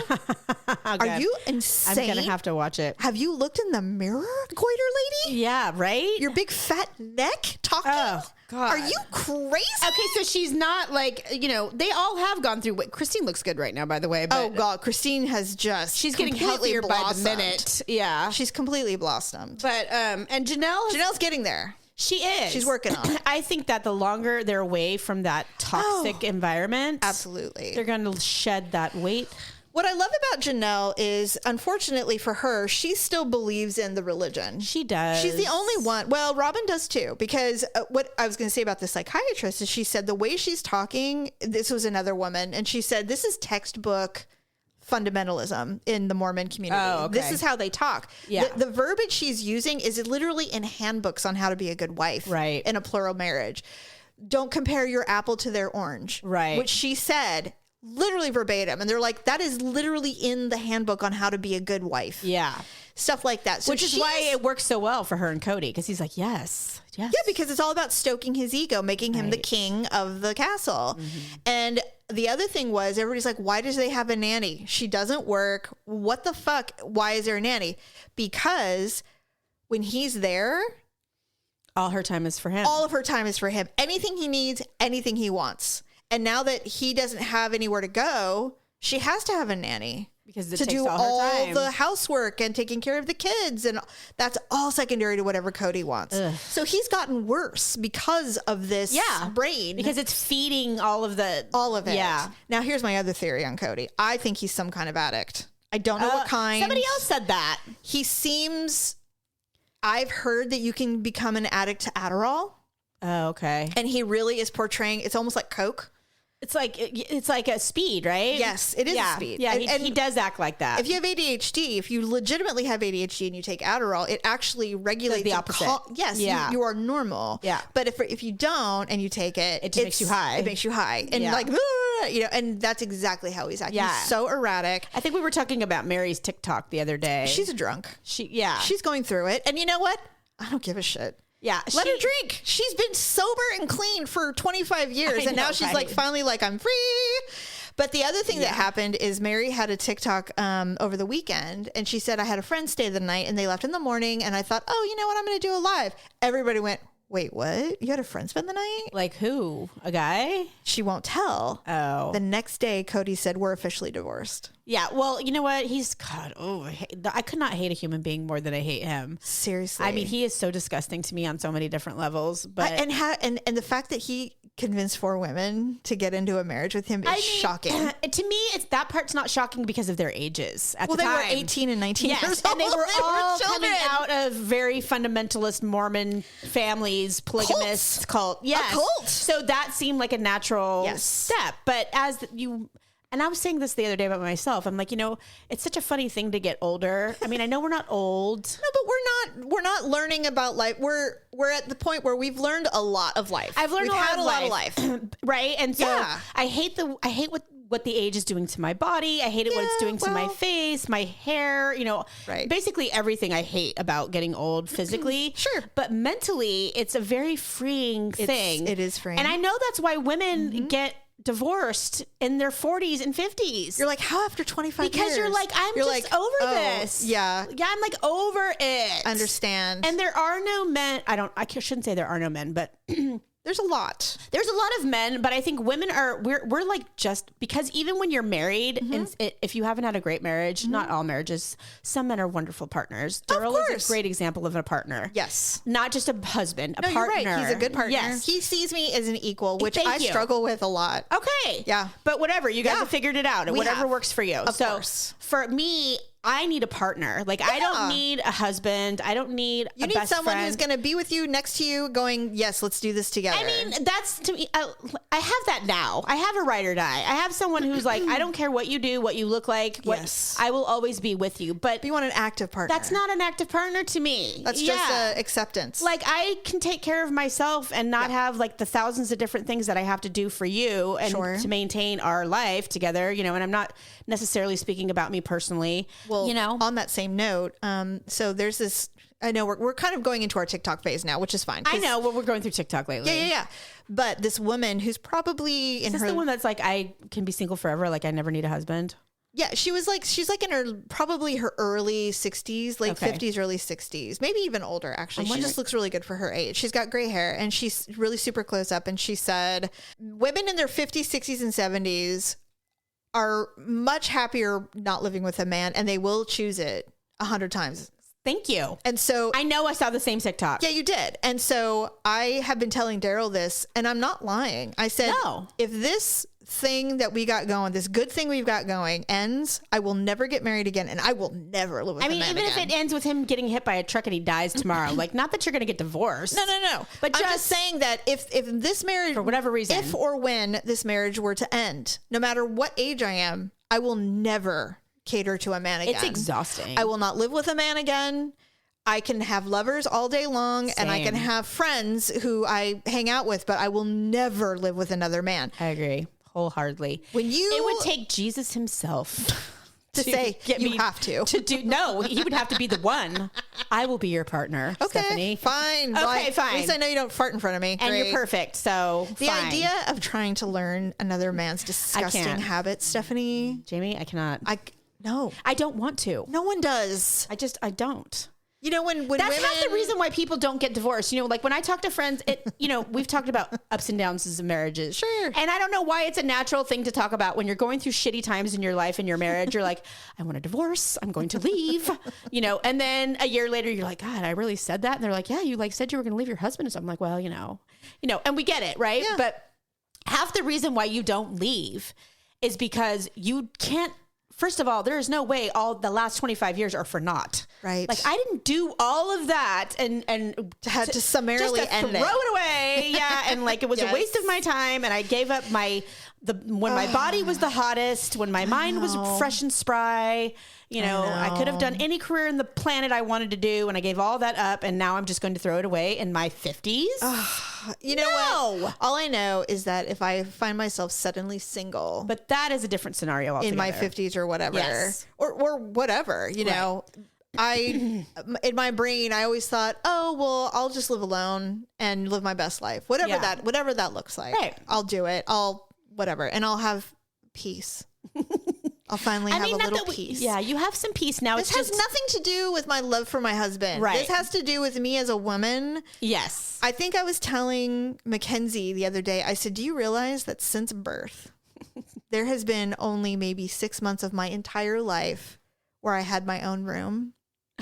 Are you insane? I'm going to have to watch it. Have you looked in the mirror, goiter lady? Yeah, right? Your big fat neck talking? Oh, God. Are you crazy? Okay, so she's not like, you know, they all have gone through. Christine looks good right now, by the way. But oh, God. Christine has just. She's getting healthier blossomed by the minute. Yeah. She's completely blossomed. But, and Janelle's getting there. She is. She's working on it. I think that the longer they're away from that toxic environment, absolutely, they're going to shed that weight. What I love about Janelle is, unfortunately for her, she still believes in the religion. She does. She's the only one. Well, Robin does too, because what I was going to say about the psychiatrist is she said the way she's talking, this was another woman, and she said, this is textbook fundamentalism in the Mormon community. Oh, okay. This is how they talk. Yeah. The verbiage she's using is literally in handbooks on how to be a good wife right. in a plural marriage. Don't compare your apple to their orange. Right. Which she said literally verbatim. And they're like, that is literally in the handbook on how to be a good wife. Yeah. Stuff like that. So which is why it works so well for her and Cody, because he's like, yes. Yeah, because it's all about stoking his ego, making him the king of the castle. Mm-hmm. And the other thing was, everybody's like, why does they have a nanny? She doesn't work. What the fuck? Why is there a nanny? Because when he's there, all her time is for him. All of her time is for him. Anything he needs, anything he wants. And now that he doesn't have anywhere to go, she has to have a nanny. Because to do all the housework and taking care of the kids. And that's all secondary to whatever Cody wants. Ugh. So he's gotten worse because of this brain. Because it's feeding all of it. Yeah. Now, here's my other theory on Cody. I think he's some kind of addict. I don't know what kind. Somebody else said that. He seems... I've heard that you can become an addict to Adderall. Oh, okay. And he really is portraying... It's almost like Coke. It's like a speed, right? Yes, it is a speed. Yeah, and he does act like that. If you have ADHD, if you legitimately have ADHD and you take Adderall, it actually regulates the opposite. You are normal. Yeah. But if you don't and you take it, it just makes you high. It makes you high. And and that's exactly how he's acting. Yeah. He's so erratic. I think we were talking about Mary's TikTok the other day. She's a drunk. She's going through it. And you know what? I don't give a shit. Yeah. Let her drink. She's been sober and clean for 25 years. And now she's like, finally, like, I'm free. But the other thing that happened is Mary had a TikTok over the weekend. And she said, I had a friend stay the night and they left in the morning. And I thought, oh, you know what? I'm going to do a live. Everybody went, wait, what? You had a friend spend the night? Like who? A guy? She won't tell. Oh. The next day, Cody said, we're officially divorced. Yeah. Well, you know what? I could not hate a human being more than I hate him. Seriously. I mean, he is so disgusting to me on so many different levels. But and the fact that he convinced 4 women to get into a marriage with him is shocking. To me, that part's not shocking because of their ages at the time. Well, they were 18 and 19 years old. And they were all coming out of very fundamentalist Mormon families, polygamist cult. Yes. A cult. So that seemed like a natural step. But and I was saying this the other day about myself. I'm like, it's such a funny thing to get older. I mean, I know we're not old. No, but we're not learning about life. We're at the point where we've learned a lot of life. We've had a lot of life. Right? And so I hate what the age is doing to my body. I hate what it's doing to my face, my hair, basically everything I hate about getting old physically. Sure. But mentally, it's a very freeing thing. It is freeing. And I know that's why women get divorced in their 40s and 50s. You're like, how after 25 years? Because you're like, I'm just over this. Yeah. Yeah, I'm like over it. Understand. And there are no men. I shouldn't say there are no men, but there's a lot. There's a lot of men, but I think women we're like just because even when you're married, and if you haven't had a great marriage, not all marriages, some men are wonderful partners. Daryl is a great example of a partner. Yes. Not just a husband, a partner. You're right. He's a good partner. Yes. He sees me as an equal, which I struggle with a lot. Okay. Yeah. But whatever, you guys have figured it out. Whatever works for you. Of course. For me, I need a partner. Like, I don't need a husband. I don't need a best friend. You need someone who's going to be with you, next to you, going, yes, let's do this together. I mean, that's to me, I have that now. I have a ride or die. I have someone who's like, I don't care what you do, what you look like. I will always be with you. But you want an active partner. That's not an active partner to me. That's just acceptance. Like, I can take care of myself and not have like the thousands of different things that I have to do for you and to maintain our life together, and I'm not necessarily speaking about me personally. Well, on that same note, so there's this, I know we're kind of going into our TikTok phase now, which is fine. I know, well, we're going through TikTok lately. Yeah. But this woman who's probably is this the one that's like, I can be single forever, like I never need a husband? Yeah, she's like in her probably her early 60s, late 50s, early 60s, maybe even older, actually. She just looks really good for her age. She's got gray hair and she's really super close up. And she said, women in their 50s, 60s, and 70s are much happier not living with a man, and they will choose it 100 times Thank you. And so I know I saw the same TikTok. Yeah, you did. And so I have been telling Daryl this, and I'm not lying. I said, no. If this thing that we got going, this good thing we've got going ends, I will never get married again, and I will never live with a man even again. if it ends with him getting hit by a truck and he dies tomorrow, like, not that you're going to get divorced. No. But I'm just saying that if this marriage, for whatever reason, if or when this marriage were to end, no matter what age I am, I will never cater to a man again. It's exhausting. I will not live with a man again. I can have lovers all day long. Same. And I can have friends who I hang out with, but I will never live with another man. I agree wholeheartedly. It would take Jesus himself to say, you have to do. No, he would have to be the one. I will be your partner. Okay, Stephanie. Fine. Okay, fine. At least I know you don't fart in front of me. And you're perfect. So the idea of trying to learn another man's disgusting habits, Stephanie. Jamie, I cannot. No. I don't want to. No one does. I don't. You know, when that's women... half the reason why people don't get divorced. You know, like when I talk to friends, we've talked about ups and downs of marriages. Sure. And I don't know why it's a natural thing to talk about when you're going through shitty times in your life and your marriage. You're like, I want a divorce. I'm going to leave. And then a year later, you're like, God, I really said that. And they're like, yeah, you said you were going to leave your husband. So I'm like, well, and we get it, right? Yeah. But half the reason why you don't leave is because you can't. First of all, there is no way all the last 25 years are for naught. Right. Like I didn't do all of that and had to summarily end throw it away. Yeah. And like, it was a waste of my time. And I gave up when my body was the hottest, when my mind was fresh and spry, I could have done any career in the planet I wanted to do. And I gave all that up. And now I'm just going to throw it away in my 50s. You know what? All I know is that if I find myself suddenly single, but that is a different scenario altogether. In my 50s or whatever, or whatever, know, in my brain, I always thought, oh, well, I'll just live alone and live my best life. Whatever that looks like, I'll do it. Whatever. And I'll have peace. I'll finally have a little peace. You have some peace now. This has nothing to do with my love for my husband. Right. This has to do with me as a woman. Yes. I think I was telling Mackenzie the other day, I said, do you realize that since birth, there has been only maybe 6 months of my entire life where I had my own room,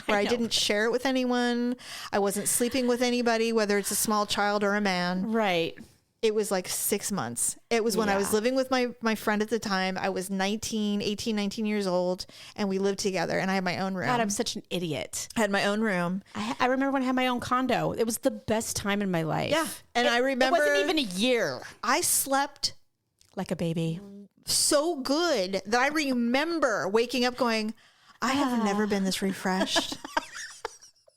where I didn't share it with anyone. I wasn't sleeping with anybody, whether it's a small child or a man. Right. It was like 6 months. It was when I was living with my friend at the time. I was 19 years old, and we lived together, and I had my own room. God, I'm such an idiot. I had my own room. I remember when I had my own condo. It was the best time in my life. Yeah. And I remember... It wasn't even a year. I slept... like a baby. So good that I remember waking up going, I have never been this refreshed.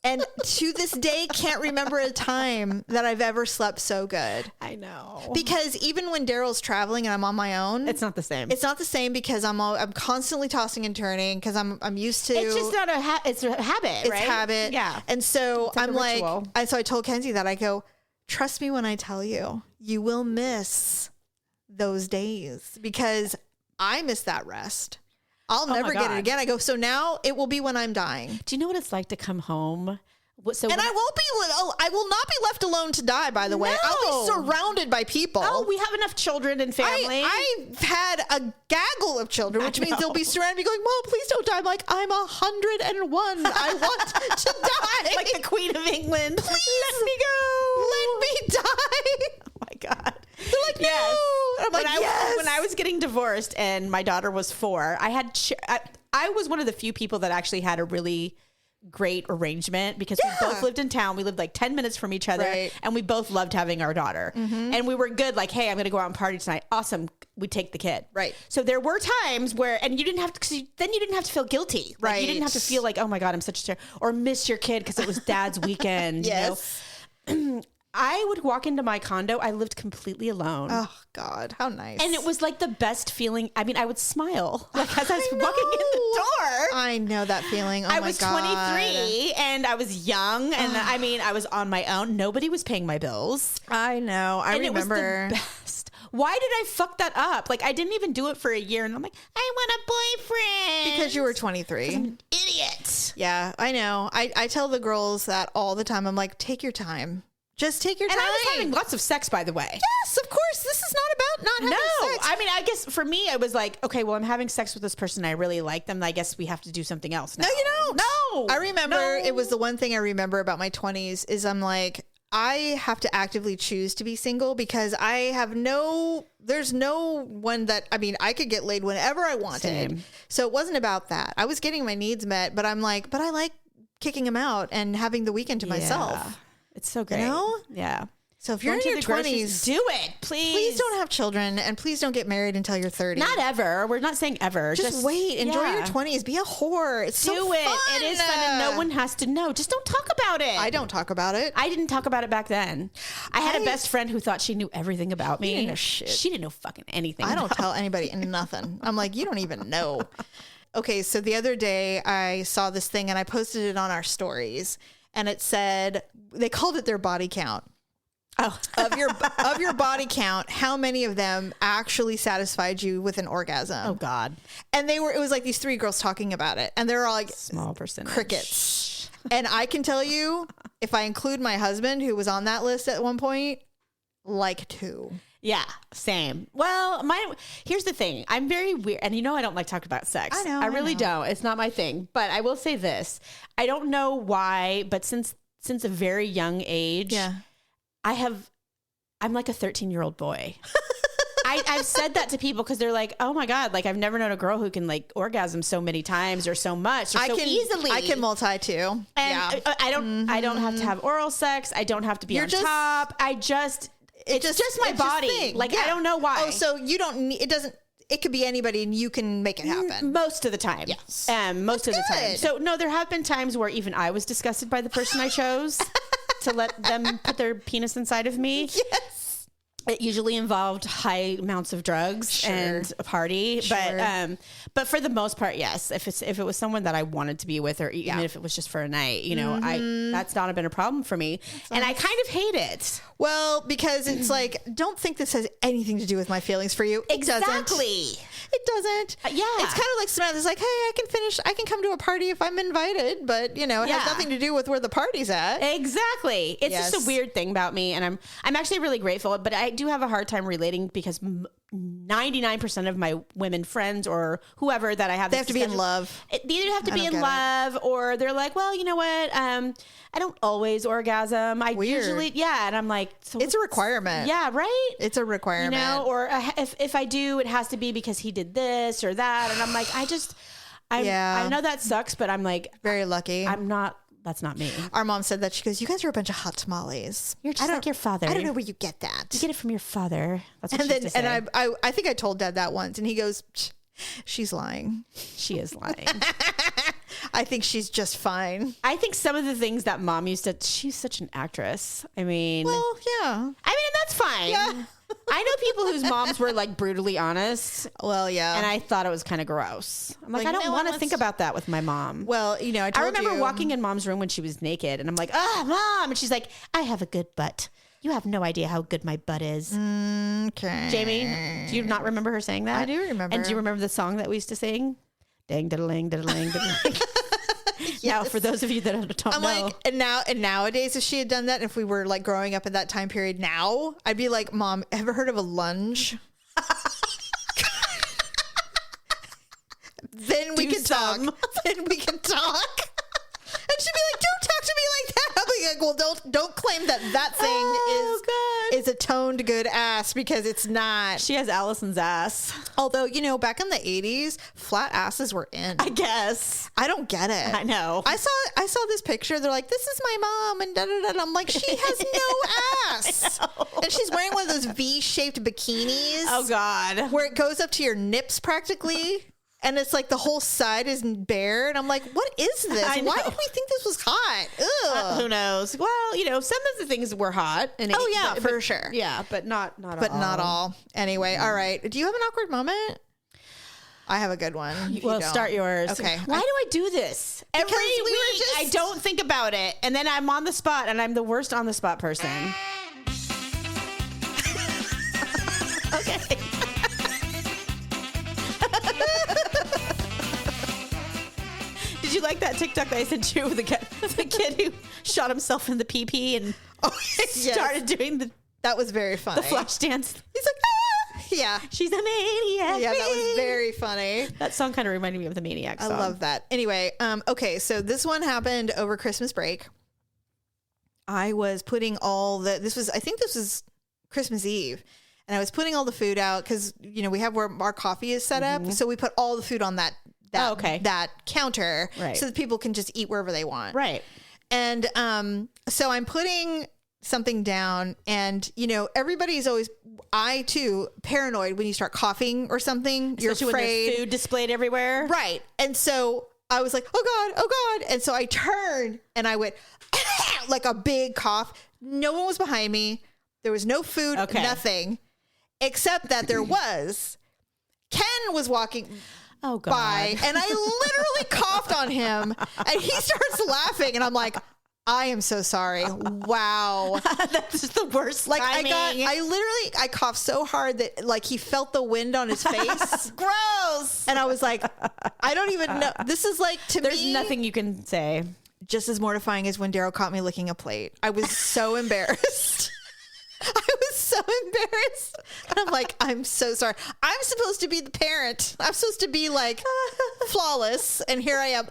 And to this day, can't remember a time that I've ever slept so good. I know. Because even when Daryl's traveling and I'm on my own, it's not the same. It's not the same because I'm constantly tossing and turning because I'm used to. It's just not it's a habit, it's right? habit. Yeah. And so I'm like, so I told Kenzie that I go, trust me when I tell you, you will miss those days because I miss that rest. I'll never get it again. I go, so now it will be when I'm dying. Do you know what it's like to come home? I will not be left alone to die, by the way. I'll be surrounded by people. Oh, we have enough children and family. I've had a gaggle of children, which means they'll be surrounding me going, Mom, please don't die. I'm like, I'm 101. I want to die. Like the Queen of England. Please let me go. Let me die. Oh my God. They're like, yes. No. I'm like, yes. When I was getting divorced and my daughter was 4, I was one of the few people that actually had a really great arrangement because we both lived in town. We lived like 10 minutes from each other, and we both loved having our daughter. Mm-hmm. And we were good. Like, hey, I'm going to go out and party tonight. Awesome. We take the kid. Right. So there were times where, and you didn't have to, then you didn't have to feel guilty. Like, right. You didn't have to feel like, oh my God, I'm such a, or miss your kid because it was dad's weekend. Yes. You know? I would walk into my condo. I lived completely alone. Oh God, how nice. And it was like the best feeling. I mean, I would smile like as I was walking in the door. I know that feeling. Oh my God. I was 23 and I was young. And I mean, I was on my own. Nobody was paying my bills. I know. I remember. It was the best. Why did I fuck that up? Like, I didn't even do it for a year. And I'm like, I want a boyfriend. Because you were 23. I'm an idiot. Yeah, I know. I tell the girls that all the time. I'm like, take your time. Just take your time. And I was having lots of sex, by the way. Yes, of course. This is it's not about not having sex. I mean, I guess for me, I was like, okay, well, I'm having sex with this person. I really like them. I guess we have to do something else now. No, you don't. No. I remember it was the one thing I remember about my 20s is I'm like, I have to actively choose to be single because there's no one that, I mean, I could get laid whenever I wanted. Same. So it wasn't about that. I was getting my needs met, but I'm like, but I like kicking them out and having the weekend to myself. It's so great. You know? Yeah. So if you're in your 20s, do it, please. Please don't have children and please don't get married until you're 30. Not ever. We're not saying ever. Just wait. Enjoy your 20s. Be a whore. It's so fun. It is fun and no one has to know. Just don't talk about it. I don't talk about it. I didn't talk about it back then. I had a best friend who thought she knew everything about me. Didn't know shit. She didn't know fucking anything. I don't tell anybody nothing. I'm like, you don't even know. Okay, so the other day I saw this thing and I posted it on our stories and it said, they called it their body count. Oh. of your body count, how many of them actually satisfied you with an orgasm? Oh God. And it was like these 3 girls talking about it and they're all like small percentage crickets. And I can tell you, if I include my husband who was on that list at one point, like 2. Yeah, same. Well, here's the thing. I'm very weird. And I don't like talking about sex. I really don't. It's not my thing. But I will say this. I don't know why, but since a very young age, I'm like a 13-year-old boy. I've said that to people because they're like, oh my God, like I've never known a girl who can like orgasm so many times or so much or easily. I can multi too. And I don't have to have oral sex. I don't have to be on top. It's just my body. Like, I don't know why. Oh, so you don't need, it could be anybody and you can make it happen. Most of the time. Yes. Most of the time. So no, there have been times where even I was disgusted by the person I chose to let them put their penis inside of me. Yes. It usually involved high amounts of drugs and a party, but for the most part, yes. If it was someone that I wanted to be with, or even if it was just for a night, that's not been a problem for me, and I kind of hate it. Well, because it's like, don't think this has anything to do with my feelings for you. It doesn't. It doesn't. Yeah. It's kind of like Samantha's like, hey, I can come to a party if I'm invited, but it has nothing to do with where the party's at. Exactly. It's just a weird thing about me, and I'm actually really grateful, but I do have a hard time relating because 99% of my women friends or whoever that I have, they have to be in love. They either have to be in love or they're like, well, you know what? I don't always orgasm. I usually, and I'm like, so it's a requirement. Yeah, right. It's a requirement. Or if I do, it has to be because he did this or that. And I'm like, I know that sucks, but I'm like, very lucky. That's not me. Our mom said that. She goes, you guys are a bunch of hot tamales. You're just like your father. I don't know where you get that. You get it from your father. That's what and I think I told Dad that once and he goes, she's lying. She is lying. I think she's just fine. I think some of the things that Mom used to, she's such an actress. I mean. Well, yeah. I mean, that's fine. Yeah. I know people whose moms were like brutally honest. Well, yeah. And I thought it was kind of gross. I'm like I don't want to think about that with my mom. Well, I remember walking in Mom's room when she was naked and I'm like, Mom. And she's like, I have a good butt. You have no idea how good my butt is. Okay. Jamie, do you not remember her saying that? I do remember. And do you remember the song that we used to sing? Dang, diddling, diddling, diddling. Yes. Now, for those of you that don't know. Like, and nowadays, if she had done that, and if we were like growing up in that time period now, I'd be like, Mom, ever heard of a lunge? Then we can talk. Then we can talk. And she'd be like, don't talk to me like that. I'll be like, well, don't claim that thing is a toned good ass because it's not. She has Allison's ass. Although, back in the 80s, flat asses were in. I guess. I don't get it. I know. I saw this picture. They're like, this is my mom and da-da-da. I'm like, she has no ass. And she's wearing one of those V-shaped bikinis. Oh, God. Where it goes up to your nips practically. And it's like the whole side is bare. And I'm like, what is this? Why did we think this was hot? Who knows? Well, some of the things were hot. And for sure. Yeah, but not all. But not all. Anyway, all right. Do you have an awkward moment? I have a good one. Well, start yours. Okay. Why do I do this? Every week, I don't think about it. And then I'm on the spot, and I'm the worst on the spot person. Okay. Did you like that TikTok that I sent you with the kid who shot himself in the pee-pee and started doing that was very funny. The flash dance. He's like, ah! Yeah. She's a maniac. Yeah, that was very funny. That song kind of reminded me of the Maniac song. I love that. Anyway, okay, so this one happened over Christmas break. I was putting I think this was Christmas Eve. And I was putting all the food out because, we have where our coffee is set up. So we put all the food on that counter so that people can just eat wherever they want. Right. And so I'm putting something down and, everybody's always, I too, paranoid when you start coughing or something. Especially you're afraid. When there's food displayed everywhere. Right. And so I was like, oh God. And so I turned and I went like a big cough. No one was behind me. There was no food, nothing. Except that there was. Ken was walking by, and I literally coughed on him, and he starts laughing, and I'm like, I am so sorry. Wow. That's the worst. Like I coughed so hard that like he felt the wind on his face. Gross. And I was like, I don't even know. This is like, There's nothing you can say. Just as mortifying as when Daryl caught me licking a plate. I was so embarrassed. I was so embarrassed. And I'm like, I'm so sorry. I'm supposed to be the parent. I'm supposed to be like flawless. And here I am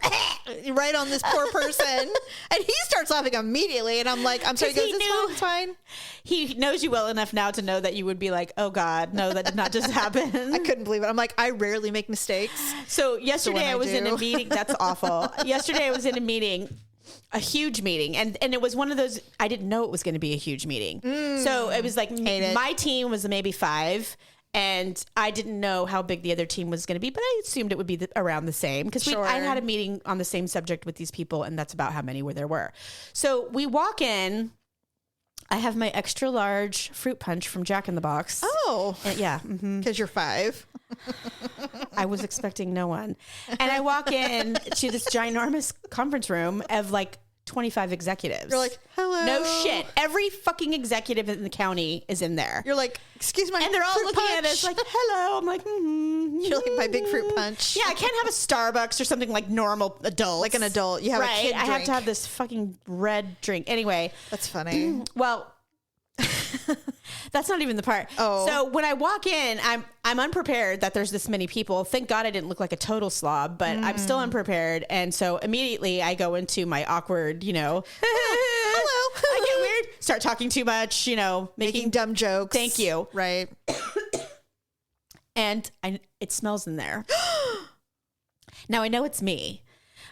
right on this poor person. And he starts laughing immediately. And I'm like, I'm sorry. He goes, it's fine. He knows you well enough now to know that you would be like, oh God, no, that did not just happen. I couldn't believe it. I'm like, I rarely make mistakes. So yesterday I was in a meeting. That's awful. Yesterday I was in a meeting. A huge meeting. And it was one of those, I didn't know it was going to be a huge meeting. So it was like my team was maybe 5 and I didn't know how big the other team was going to be, but I assumed it would be around the same because I had a meeting on the same subject with these people and that's about how many there were. So we walk in, I have my extra large fruit punch from Jack in the Box. Oh. Yeah. Because you're 5. I was expecting no one. And I walk in to this ginormous conference room of like 25 executives. You're like, hello. No shit. Every fucking executive in the county is in there. You're like, excuse my And they're all looking at us like, hello. I'm like, You're like my big fruit punch. Yeah, I can't have a Starbucks or something like normal adults. Like an adult. You have a kid drink. I have to have this fucking red drink. Anyway. That's funny. Well, that's not even the part. Oh. So when I walk in, I'm unprepared that there's this many people. Thank God I didn't look like a total slob, but I'm still unprepared. And so immediately I go into my awkward, hello. I get weird. Start talking too much, making dumb jokes. Thank you. Right. And it smells in there. Now I know it's me.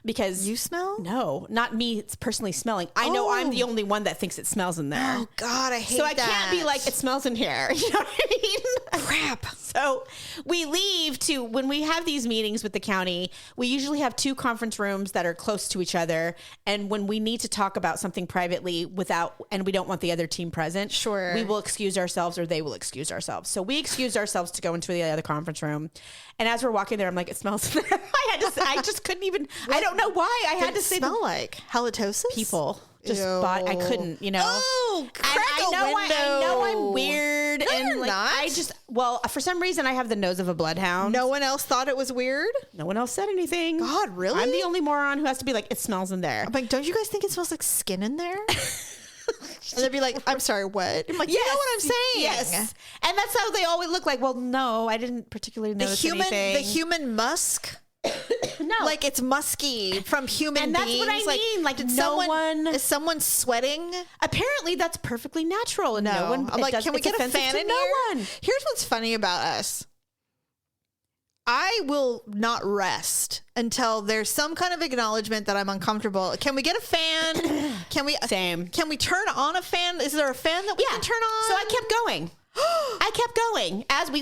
Because you smell? No, not me. It's personally smelling. I know I'm the only one that thinks it smells in there. Oh God, I hate that. So I can't be like, it smells in here. You know what I mean? Crap. So we leave when we have these meetings with the county, we usually have 2 conference rooms that are close to each other. And when we need to talk about something privately and we don't want the other team present, sure, we will excuse ourselves or they will excuse ourselves. So we excused ourselves to go into the other conference room. And as we're walking there, I'm like, it smells in there. I just couldn't even, I don't know why I had to say smell like halitosis. People just I couldn't, Oh, crack I know I'm weird. No, and you're not. For some reason I have the nose of a bloodhound. No one else thought it was weird? No one else said anything. God, really? I'm the only moron who has to be like, it smells in there. I'm like, don't you guys think it smells like skin in there? And they'd be like, I'm sorry, what? I'm like, you know what I'm saying? Yes. And that's how they always look like, well, no, I didn't particularly notice anything. The human musk? No. Like it's musky from human beings. And that's what I mean. Like is someone sweating? Apparently that's perfectly natural. And no one, I'm like, can we get a fan in here? Here's what's funny about us. I will not rest until there's some kind of acknowledgement that I'm uncomfortable. Can we get a fan? Same. Can we turn on a fan? Is there a fan that we can turn on? So I kept going.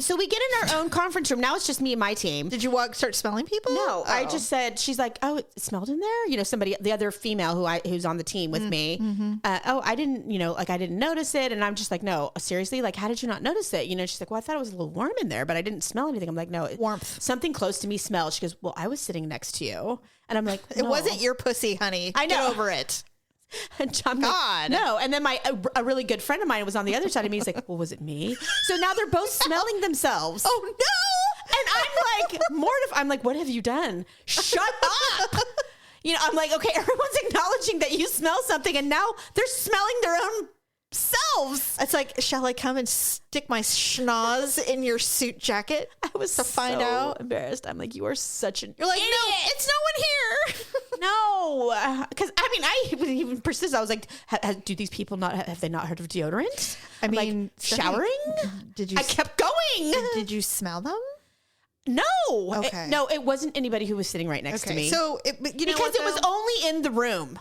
So we get in our own conference room. Now it's just me and my team. Did you start smelling people? No, I just said, she's like, oh, it smelled in there. The other female who's on the team with me. I didn't, I didn't notice it. And I'm just like, no, seriously, like, how did you not notice it? She's like, well, I thought it was a little warm in there, but I didn't smell anything. I'm like, no, warmth. Something close to me smelled. She goes, well, I was sitting next to you. And I'm like, no. It wasn't your pussy, honey. I know. Get over it. And I'm like, no. And then a really good friend of mine was on the other side of me. He's like, well, was it me? So now they're both smelling themselves. Oh no. And I'm like mortified. I'm like, what have you done? Shut up. I'm like, okay, everyone's acknowledging that you smell something and now they're smelling their own self. themselves. It's like, shall I come and stick my schnoz in your suit jacket? I was to find out. Embarrassed. I'm like, you are such an You're like, idiot. no, it's no one here. No, because I mean, I would even persist. I was like, do these people have they not heard of deodorant? I mean, like, showering? Did you? I kept going. Did you smell them? No. Okay. It wasn't anybody who was sitting right next to me. So, because it was only in the room.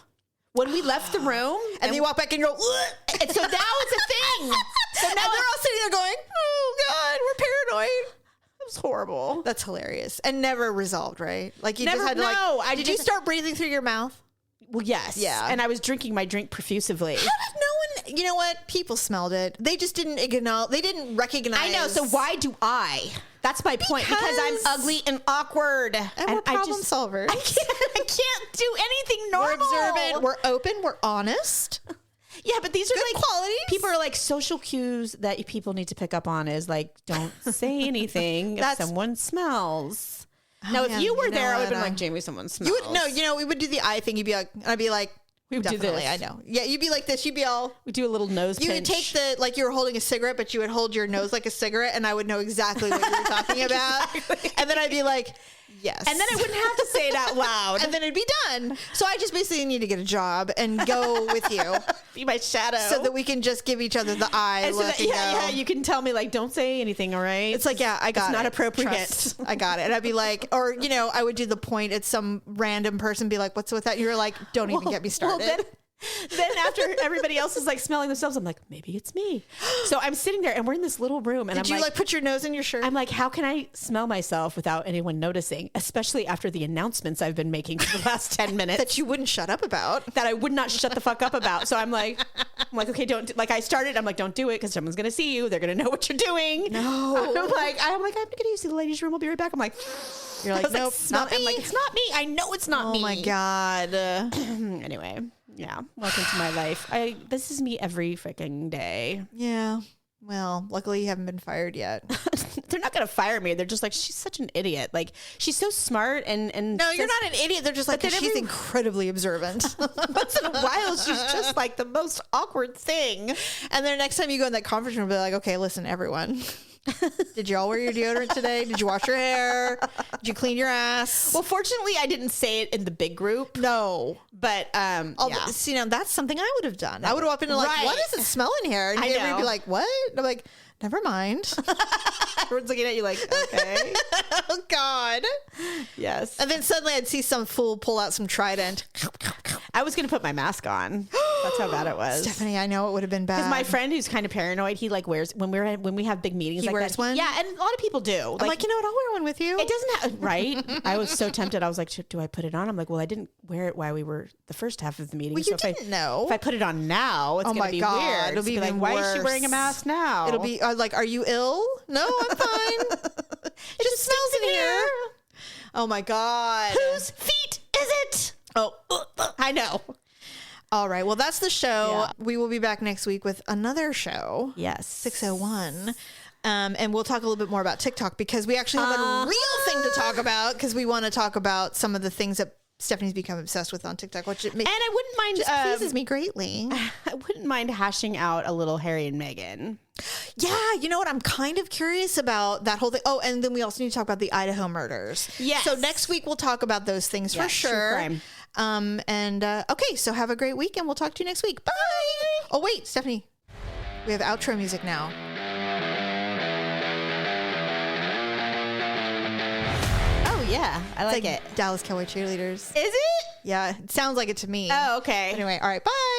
When we left the room, and you walk back and you go, ugh. And so now it's a thing. So now they're all sitting there going, oh God, we're paranoid. It was horrible. That's hilarious. And never resolved, right? Like you never, just had to like, did you start breathing through your mouth? Well, yes. Yeah. And I was drinking my drink profusively. How did no one, you know what? People smelled it. They just didn't acknowledge, they didn't recognize. I know. So why do I? That's my point. Because I'm ugly and awkward. And we're problem solvers. I can't do anything normal. We're observant. We're open. We're honest. Yeah, but these are good like qualities. People are like social cues that people need to pick up on is like, don't say anything if someone smells. Now, if you were there, I would have been like, Jamie, someone smells. You would, no, we would do the eye thing. You'd be like, I'd be like, we would definitely, do this. I know. Yeah, you'd be like this. You'd be all. We do a little nose pinch. You would take like you were holding a cigarette, but you would hold your nose like a cigarette, and I would know exactly what you were talking about. Exactly. And then I'd be like, yes. And then I wouldn't have to say it out loud. And then it'd be done. So I just basically need to get a job and go with you. Be my shadow. So that we can just give each other the eye look. Yeah, you can tell me like, don't say anything, all right? It's like, yeah, I got it. It's not appropriate. Trust. I got it. And I'd be like, or, I would do the point at some random person, be like, what's with that? You're like, don't even get me started. Well, then after everybody else is like smelling themselves, I'm like, maybe it's me. So I'm sitting there and we're in this little room and Did you like put your nose in your shirt? I'm like, how can I smell myself without anyone noticing? Especially after the announcements I've been making for the last 10 minutes. That you wouldn't shut up about. That I would not shut the fuck up about. So I'm like, okay, don't, like I started, I'm like, don't do it because someone's going to see you. They're going to know what you're doing. No. I'm going to use the ladies' room. We'll be right back. I'm like, you're like, nope, not me. I'm like, it's not me. I know it's not me. Oh my God. Anyway. Yeah, welcome to my life. This is me every freaking day. Yeah. Well, luckily you haven't been fired yet. They're not going to fire me. They're just like, she's such an idiot. Like, she's so smart and no, you're not an idiot. They're just like, she's incredibly observant. Once in a while, she's just like the most awkward thing. And then next time you go in that conference room, be like, okay, listen, everyone. Did you all wear your deodorant today? Did you wash your hair? Did you clean your ass? Well, fortunately, I didn't say it in the big group. No. But, yeah. See, now that's something I would have done. I would have walked in and like, what does it smell in here? And they would be like, what? And I'm like, never mind. Everyone's looking at you like, okay. Oh, God. Yes. And then suddenly I'd see some fool pull out some Trident. I was going to put my mask on. That's how bad it was. Stephanie, I know it would have been bad. Because my friend who's kind of paranoid, he like wears, when we have big meetings he like wears that. One? Yeah, and a lot of people do. I'm like, you know what? I'll wear one with you. It doesn't have, right? I was so tempted. I was like, do I put it on? I'm like, well, I didn't wear it while we were the first half of the meeting. Well, you didn't know. If I put it on now, it's going to be weird. It'll be like, why is she wearing a mask now? It'll be like, are you ill? No, I'm fine. It just smells in here. Oh my God. Whose feet is it? Oh, I know. All right. Well, that's the show. Yeah. We will be back next week with another show. Yes. 601. And we'll talk a little bit more about TikTok because we actually have a real thing to talk about because we want to talk about some of the things that Stephanie's become obsessed with on TikTok, which and I wouldn't mind. Just pleases me greatly. I wouldn't mind hashing out a little Harry and Meghan. Yeah, you know what? I'm kind of curious about that whole thing. Oh, and then we also need to talk about the Idaho murders. Yes. So next week we'll talk about those things for sure. True crime. Okay, so have a great week, and we'll talk to you next week. Bye. Oh wait, Stephanie, we have outro music now. Yeah, I like it. Dallas Cowboy Cheerleaders. Is it? Yeah, it sounds like it to me. Oh, okay. Anyway, all right, bye.